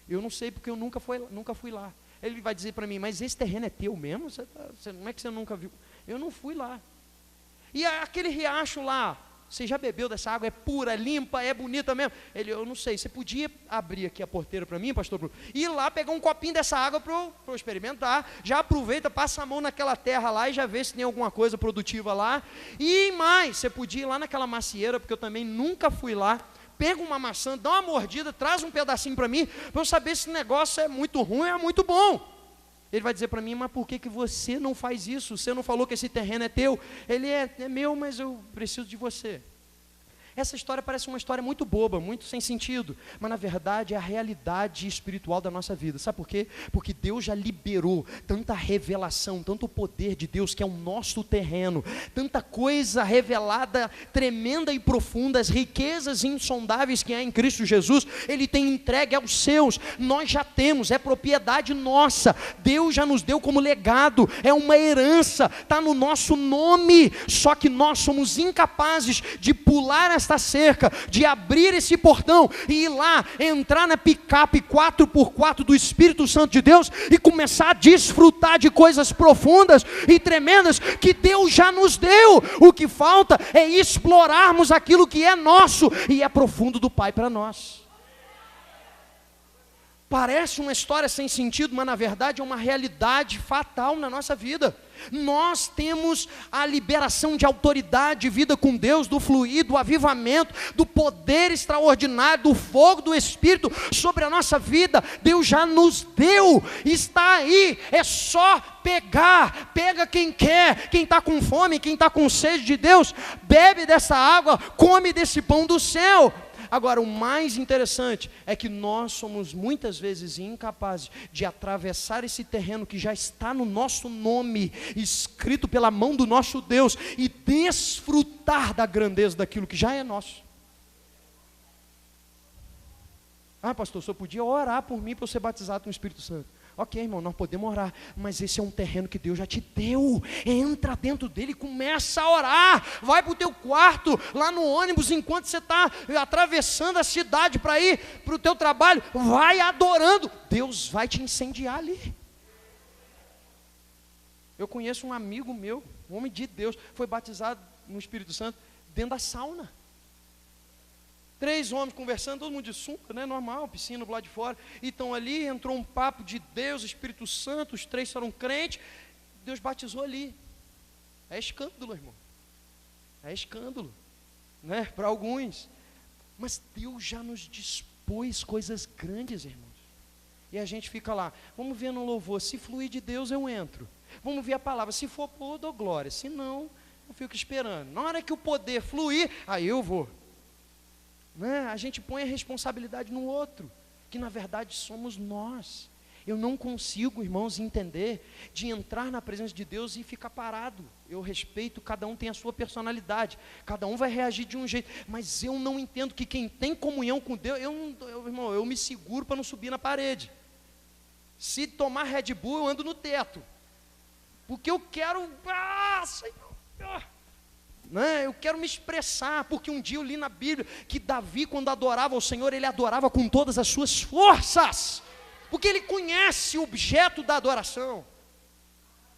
Eu não sei porque eu nunca fui lá. Ele vai dizer para mim, mas esse terreno é teu mesmo? Como é que você nunca viu? Eu não fui lá. E aquele riacho lá, você já bebeu dessa água? É pura, é limpa, é bonita mesmo? Ele, eu não sei, você podia abrir aqui a porteira para mim, pastor Bruno? E ir lá pegar um copinho dessa água para eu experimentar. Já aproveita, passa a mão naquela terra lá e já vê se tem alguma coisa produtiva lá. E mais, você podia ir lá naquela macieira, porque eu também nunca fui lá. Pega uma maçã, dá uma mordida, traz um pedacinho para mim, para eu saber se o negócio é muito ruim ou é muito bom. Ele vai dizer para mim, mas por que você não faz isso? Você não falou que esse terreno é teu? Ele é meu, mas eu preciso de você. Essa história parece uma história muito boba, muito sem sentido, mas na verdade é a realidade espiritual da nossa vida. Sabe por quê? Porque Deus já liberou tanta revelação, tanto poder de Deus que é o nosso terreno, tanta coisa revelada, tremenda e profunda, as riquezas insondáveis que há em Cristo Jesus, Ele tem entregue aos seus. Nós já temos, é propriedade nossa, Deus já nos deu como legado, é uma herança, está no nosso nome, só que nós somos incapazes de pular esta cerca, de abrir esse portão e ir lá, entrar na picape 4x4 do Espírito Santo de Deus e começar a desfrutar de coisas profundas e tremendas que Deus já nos deu. O que falta é explorarmos aquilo que é nosso e é profundo do Pai para nós. Parece uma história sem sentido, mas na verdade é uma realidade fatal na nossa vida. Nós temos a liberação de autoridade, de vida com Deus, do fluir, do avivamento, do poder extraordinário, do fogo do Espírito sobre a nossa vida. Deus já nos deu, está aí, é só pegar. Pega quem quer, quem está com fome, quem está com sede de Deus, bebe dessa água, come desse pão do céu. Agora, o mais interessante é que nós somos muitas vezes incapazes de atravessar esse terreno que já está no nosso nome, escrito pela mão do nosso Deus, e desfrutar da grandeza daquilo que já é nosso. Ah, pastor, o senhor podia orar por mim para eu ser batizado com o Espírito Santo. Ok, irmão, nós podemos orar, mas esse é um terreno que Deus já te deu. Entra dentro dele e começa a orar. Vai para o teu quarto, lá no ônibus, enquanto você está atravessando a cidade para ir para o teu trabalho, vai adorando. Deus vai te incendiar ali. Eu conheço um amigo meu, um homem de Deus, foi batizado no Espírito Santo dentro da sauna. 3 homens conversando, todo mundo de sunga, né? Normal, piscina do lado de fora. E estão ali, entrou um papo de Deus, Espírito Santo, os 3 foram crentes, Deus batizou ali. É escândalo, irmão. É escândalo, né? Para alguns. Mas Deus já nos dispôs coisas grandes, irmãos. E a gente fica lá, vamos ver no louvor, se fluir de Deus eu entro. Vamos ver a palavra, se for pô, eu dou glória, se não, eu fico esperando. Na hora que o poder fluir, aí eu vou. Né? A gente põe a responsabilidade no outro, que na verdade somos nós. Eu não consigo, irmãos, entender de entrar na presença de Deus e ficar parado. Eu respeito, cada um tem a sua personalidade, cada um vai reagir de um jeito, mas eu não entendo que quem tem comunhão com Deus, irmão, eu me seguro para não subir na parede. Se tomar Red Bull, eu ando no teto, porque eu quero, Senhor, né? Eu quero me expressar, porque um dia eu li na Bíblia que Davi, quando adorava o Senhor, ele adorava com todas as suas forças, porque ele conhece o objeto da adoração,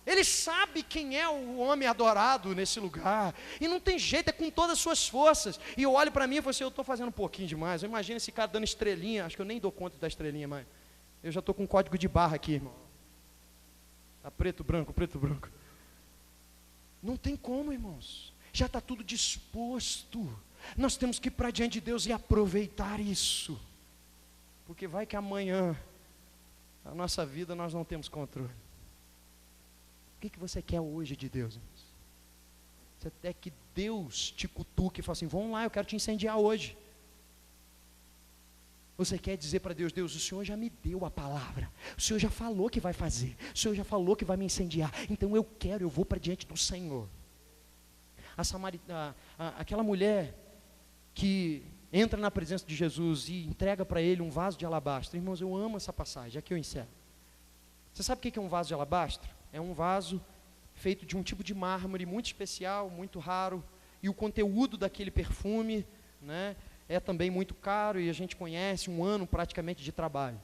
ele sabe quem é o homem adorado nesse lugar, e não tem jeito, é com todas as suas forças. E eu olho para mim e falo assim, eu estou fazendo um pouquinho demais. Eu imagino esse cara dando estrelinha, acho que eu nem dou conta da estrelinha mais. Eu já estou com um código de barra aqui, irmão. Tá preto, branco, preto, branco. Não tem como, irmãos. Já está tudo disposto. Nós temos que ir para diante de Deus e aproveitar isso. Porque vai que amanhã, a nossa vida, nós não temos controle. O que você quer hoje de Deus, irmãos? Você quer que Deus te cutuque e fale assim, vamos lá, eu quero te incendiar hoje. Você quer dizer para Deus, Deus, o Senhor já me deu a palavra, o Senhor já falou que vai fazer, o Senhor já falou que vai me incendiar, então eu vou para diante do Senhor. Aquela mulher que entra na presença de Jesus e entrega para ele um vaso de alabastro, irmãos, eu amo essa passagem, aqui eu encerro. Você sabe o que é um vaso de alabastro? É um vaso feito de um tipo de mármore muito especial, muito raro, e o conteúdo daquele perfume, né, é também muito caro, e a gente conhece um ano praticamente de trabalho.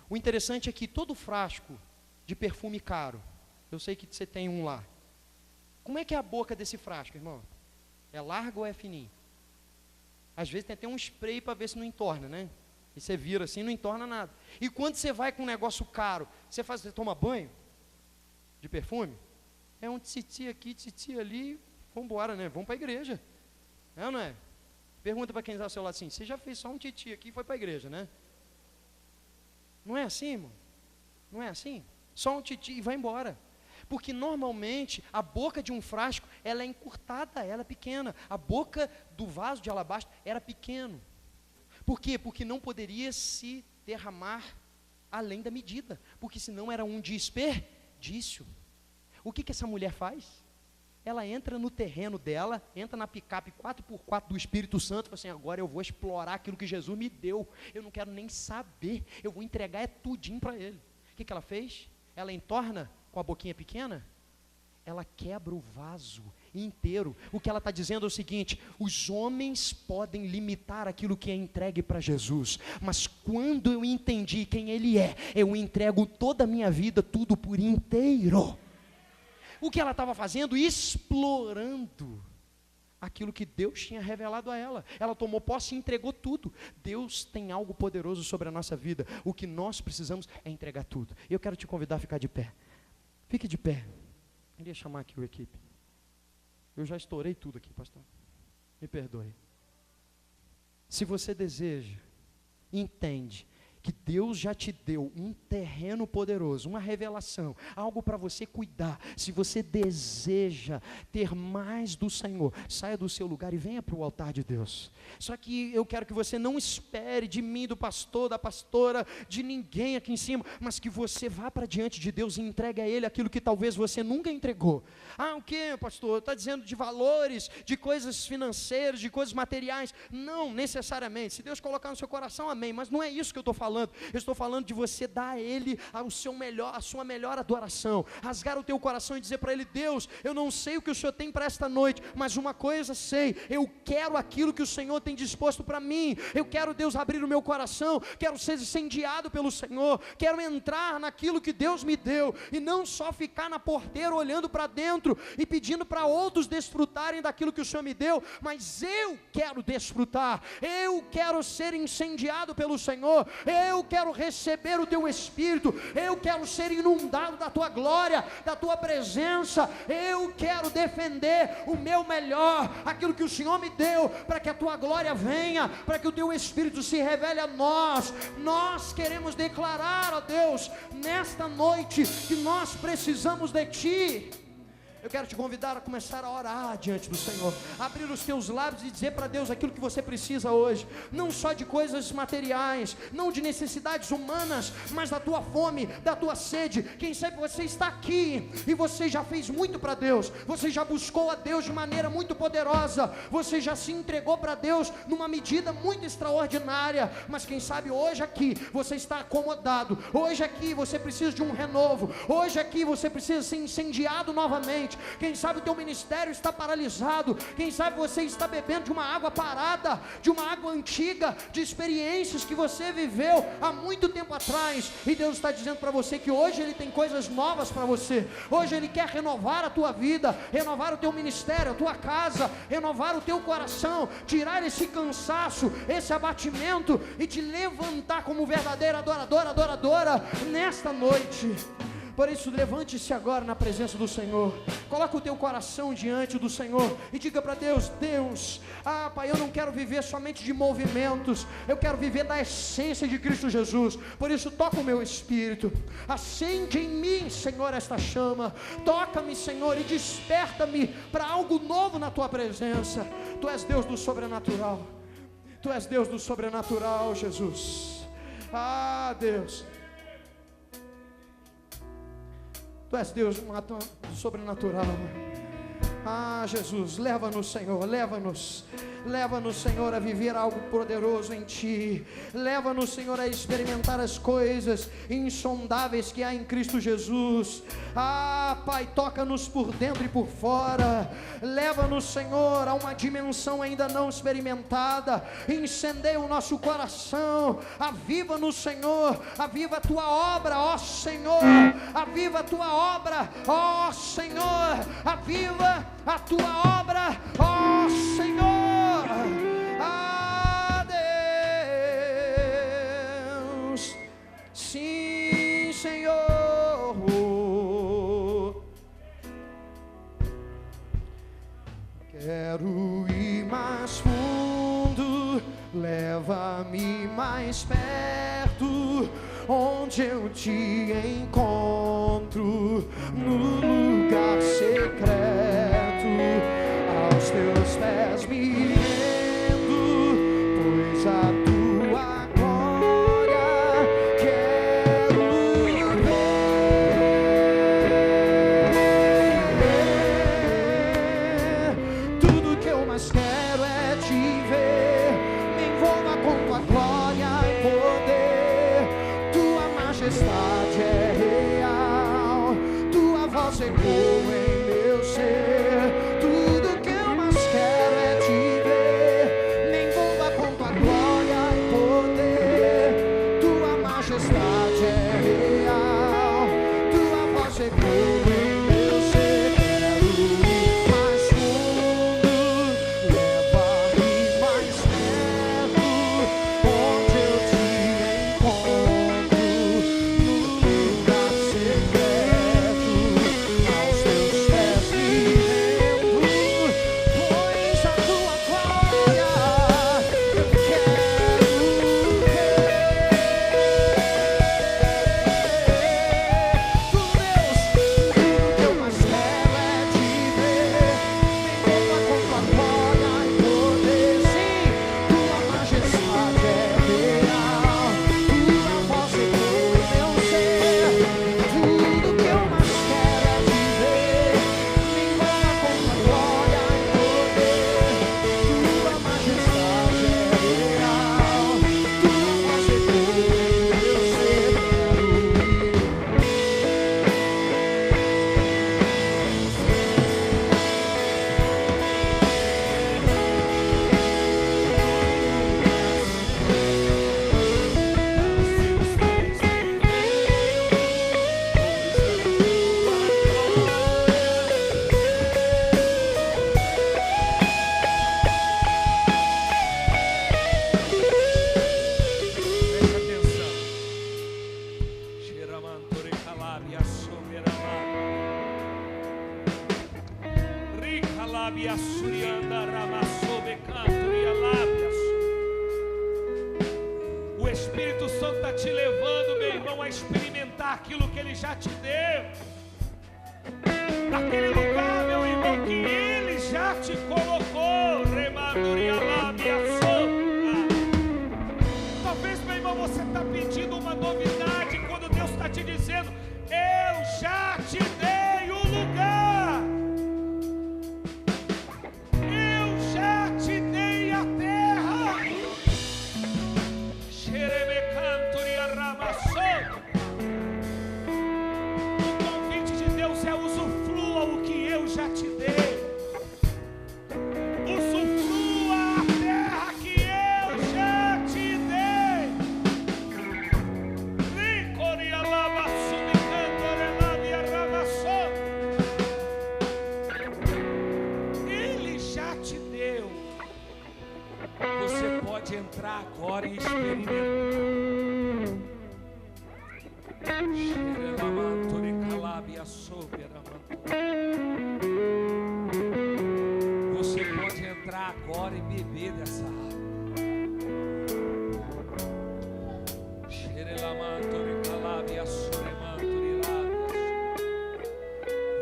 O interessante é que todo frasco de perfume caro, eu sei que você tem um lá, como é que é a boca desse frasco, irmão? É largo ou é fininho? Às vezes tem até um spray para ver se não entorna, né? E você vira assim, não entorna nada. E quando você vai com um negócio caro, você toma banho de perfume? É um titi aqui, titi ali, vamos embora, né? Vamos para a igreja. É ou não é? Pergunta para quem está ao seu lado assim, você já fez só um titi aqui e foi para a igreja, né? Não é assim, irmão? Não é assim? Só um titi e vai embora. Porque normalmente a boca de um frasco, ela é encurtada, ela é pequena. A boca do vaso de alabastro era pequeno. Por quê? Porque não poderia se derramar além da medida. Porque senão era um desperdício. O que essa mulher faz? Ela entra no terreno dela, entra na picape 4x4 do Espírito Santo, e fala assim, agora eu vou explorar aquilo que Jesus me deu, eu não quero nem saber, eu vou entregar tudinho para Ele. O que ela fez? Ela entorna com a boquinha pequena? Ela quebra o vaso inteiro. O que ela está dizendo é o seguinte, os homens podem limitar aquilo que é entregue para Jesus, mas quando eu entendi quem Ele é, eu entrego toda a minha vida, tudo por inteiro. O que ela estava fazendo? Explorando aquilo que Deus tinha revelado a ela. Ela tomou posse e entregou tudo. Deus tem algo poderoso sobre a nossa vida. O que nós precisamos é entregar tudo. Eu quero te convidar a ficar de pé. Fique de pé. Eu queria chamar aqui o equipe. Eu já estourei tudo aqui, pastor. Me perdoe. Se você deseja, entende que Deus já te deu um terreno poderoso, uma revelação, algo para você cuidar. Se você deseja ter mais do Senhor, saia do seu lugar e venha para o altar de Deus. Só que eu quero que você não espere de mim, do pastor, da pastora, de ninguém aqui em cima, mas que você vá para diante de Deus e entregue a Ele aquilo que talvez você nunca entregou. O que, pastor? Está dizendo de valores, de coisas financeiras, de coisas materiais? Não necessariamente. Se Deus colocar no seu coração, amém, mas não é isso que eu estou falando. Eu estou falando de você dar a Ele a sua melhor adoração, rasgar o teu coração e dizer para Ele, Deus, eu não sei o que o Senhor tem para esta noite, mas uma coisa sei, eu quero aquilo que o Senhor tem disposto para mim. Eu quero, Deus, abrir o meu coração, quero ser incendiado pelo Senhor, quero entrar naquilo que Deus me deu, e não só ficar na porteira olhando para dentro e pedindo para outros desfrutarem daquilo que o Senhor me deu, mas eu quero desfrutar, eu quero ser incendiado pelo Senhor, eu quero receber o teu Espírito, eu quero ser inundado da tua glória, da tua presença, eu quero defender o meu melhor, aquilo que o Senhor me deu, para que a tua glória venha, para que o teu Espírito se revele a nós. Nós queremos declarar, ó Deus, nesta noite, que nós precisamos de ti. Eu quero te convidar a começar a orar diante do Senhor, abrir os teus lábios e dizer para Deus aquilo que você precisa hoje, não só de coisas materiais, não de necessidades humanas, mas da tua fome, da tua sede. Quem sabe você está aqui e você já fez muito para Deus, você já buscou a Deus de maneira muito poderosa, você já se entregou para Deus numa medida muito extraordinária, mas quem sabe hoje aqui você está acomodado, hoje aqui você precisa de um renovo, hoje aqui você precisa ser incendiado novamente. Quem sabe o teu ministério está paralisado, quem sabe você está bebendo de uma água parada, de uma água antiga, de experiências que você viveu há muito tempo atrás, e Deus está dizendo para você que hoje Ele tem coisas novas para você, hoje Ele quer renovar a tua vida, renovar o teu ministério, a tua casa, renovar o teu coração, tirar esse cansaço, esse abatimento e te levantar como verdadeira adoradora nesta noite. Por isso, levante-se agora na presença do Senhor, coloca o teu coração diante do Senhor e diga para Deus: Deus, Pai, eu não quero viver somente de movimentos, eu quero viver da essência de Cristo Jesus. Por isso, toca o meu espírito, acende em mim, Senhor, esta chama, toca-me, Senhor, e desperta-me para algo novo na tua presença. Tu és Deus do sobrenatural, Tu és Deus do sobrenatural, Jesus. Deus, Tu és Deus do sobrenatural. Jesus, leva-nos, Senhor, leva-nos, Senhor, a viver algo poderoso em Ti. Leva-nos, Senhor, a experimentar as coisas insondáveis que há em Cristo Jesus. Pai, toca-nos por dentro e por fora. Leva-nos, Senhor, a uma dimensão ainda não experimentada. Incendeia o nosso coração. Aviva-nos, Senhor, aviva a Tua obra, ó Senhor. Aviva a Tua obra, ó Senhor. Aviva a Tua obra, ó Senhor. Deus, sim, Senhor. Quero ir mais fundo, leva-me mais perto, onde eu te encontro, no lugar secreto, aos teus pés me rendo, pois a tua glória quero ver. Tudo que eu mais quero é te ver, me envolva com tua glória e poder. Tua majestade é real, tua voz ecoa em meu ser. Tudo que eu mais quero é te ver, me envolva com tua glória e poder. Tua majestade é real, tua voz ecoa em meu ser. Quero ir mais fundo, leva-me mais perto, onde eu te encontro, no lugar secreto, aos teus pés me rendo, pois a tua glória eu quero ver. Tudo, Deus, tudo que eu mais quero é te ver, me envolva com tua glória e poder. Sim, tua majestade é real, tua voz ecoa em meu ser. Tudo que eu mais quero é te ver, me envolva com tua glória e poder. Tua majestade é real, tua voz ecoa em meu ser. Preste atenção. Xeramantore calabia soberana. Ricalabia surianda ramassobe cantoria lábias. O Espírito Santo está te levando, meu irmão, a experimentar aquilo que Ele já te deu. Naquele lugar Você pode entrar agora e experimentar. Você pode entrar agora e beber dessa água.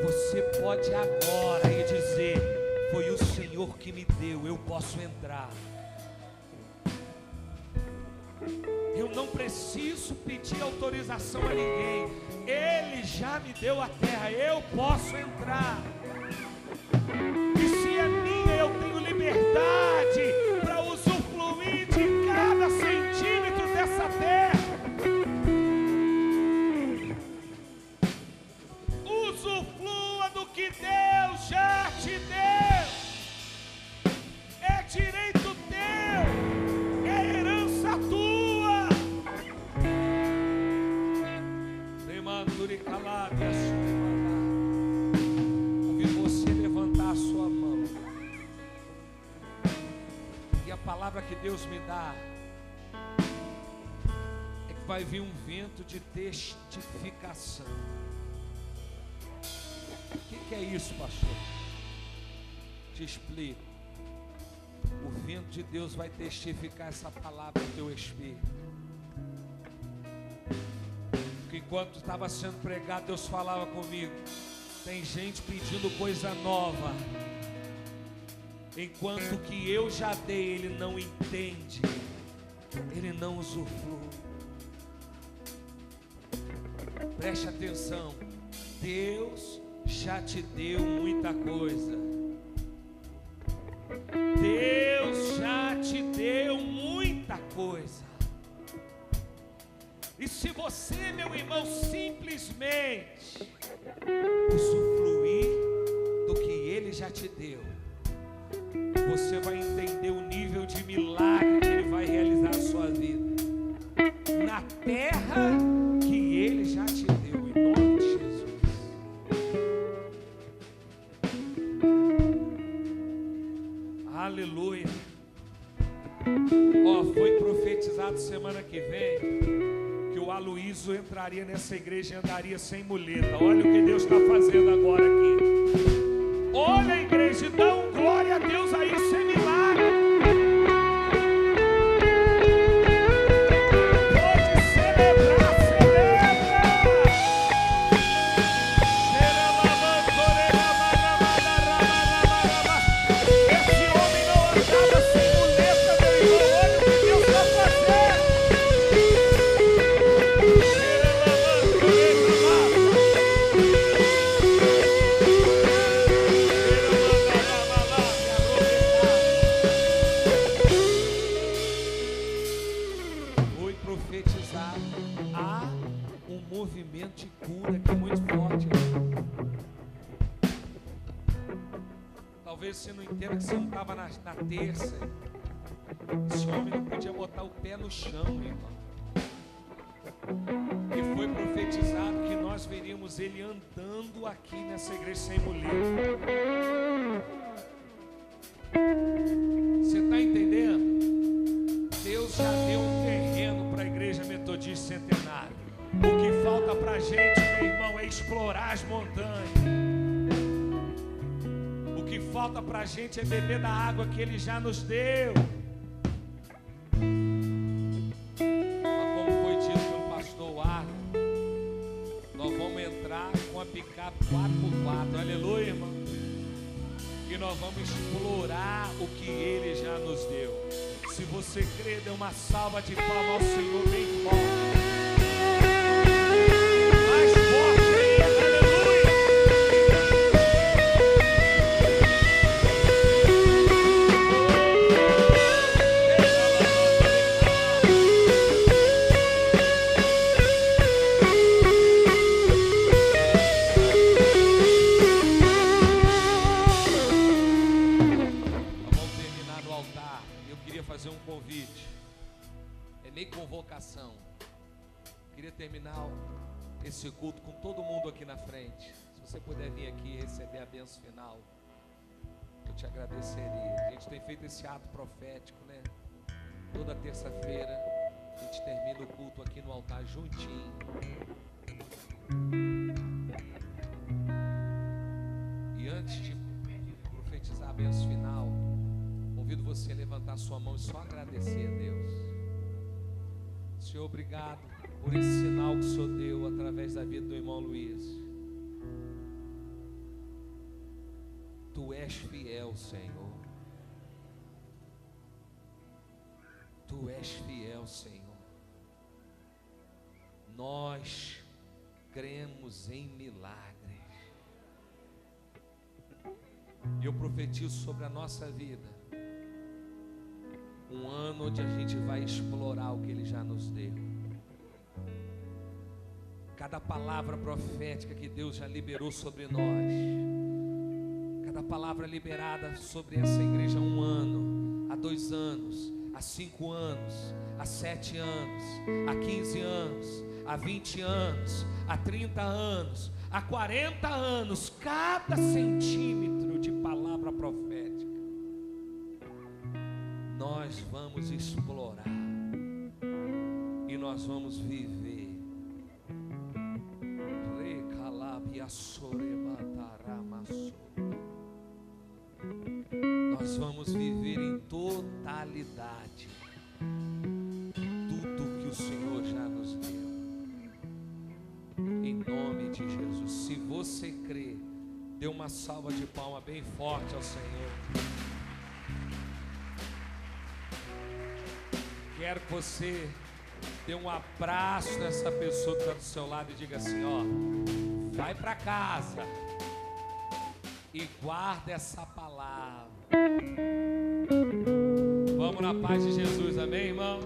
Você pode agora e dizer: foi o Senhor que me deu, eu posso entrar. Eu não preciso pedir autorização a ninguém. Ele já me deu a terra, eu posso entrar. E se é minha, eu tenho liberdade para usufruir de cada centímetro dessa terra. Usufrua do que Deus já te deu. É direito teu, é herança tua. Ouvi você levantar a sua mão. E a palavra que Deus me dá é que vai vir um vento de testificação. O que é isso, pastor? Te explico. O vento de Deus vai testificar essa palavra no teu espírito. Porque enquanto estava sendo pregado, Deus falava comigo. Tem gente pedindo coisa nova. Enquanto que eu já dei, ele não entende. Ele não usufrui. Preste atenção. Deus já te deu muita coisa. Deus já te deu muita coisa. E se você, meu irmão, simplesmente usufruir do que Ele já te deu, você vai entender o nível de milagre que Ele vai realizar na sua vida, na terra que Ele já te deu, em nome de Jesus. Aleluia. Foi profetizado semana que vem que o Aloísio entraria nessa igreja e andaria sem muleta. Olha o que Deus está fazendo agora aqui. Olha a igreja, dá um glória a Deus aí, isso é milagre. Pode celebrar, celebra. Esse homem não andava sem muleta, meu irmão. Olha o que Deus está fazendo. Há um movimento de cura que é muito forte. Talvez você não entenda que você não estava na terça. Esse homem não podia botar o pé no chão, irmão. E foi profetizado que nós veríamos ele andando aqui nessa igreja sem muleta. Você está entendendo? Deus já deu um terreno para a igreja metodista centenária. O que falta para a gente, meu irmão, é explorar as montanhas. O que falta para a gente é beber da água que Ele já nos deu. Mas como foi dito pelo pastor Arno, nós vamos entrar com a picape 4x4, aleluia, irmão. E nós vamos explorar o que Ele já nos deu. Se você crê, dê uma salva de palmas ao Senhor bem forte. Mais forte ainda, aleluia. Vamos terminar no altar. Eu queria fazer um convite. É nem convocação. Queria terminar esse culto com todo mundo aqui na frente. Se você puder vir aqui e receber a bênção final. eu te agradeceria. A gente tem feito esse ato profético, né? Toda terça-feira a gente termina o culto aqui no altar juntinho. E antes de profetizar a bênção final, convido você a levantar sua mão e só agradecer a Deus. Senhor, obrigado por esse sinal que o Senhor deu através da vida do irmão Luiz. Tu és fiel, Senhor. Tu és fiel, Senhor. Nós cremos em milagres. E eu profetizo sobre a nossa vida um ano onde a gente vai explorar o que Ele já nos deu. Cada palavra profética que Deus já liberou sobre nós, cada palavra liberada sobre essa igreja há 1 ano, há 2 anos, há 5 anos, há 7 anos, há 15 anos, há 20 anos, há 30 anos, há 40 anos, cada centímetro de palavra profética, nós vamos explorar e nós vamos viver. Nós vamos viver em totalidade tudo que o Senhor já nos deu. Em nome de Jesus. Se você crê, dê uma salva de palmas bem forte ao Senhor. Quero que você dê um abraço nessa pessoa que está do seu lado e diga assim, ó, vai para casa e guarda essa palavra. Vamos na paz de Jesus, amém, irmãos?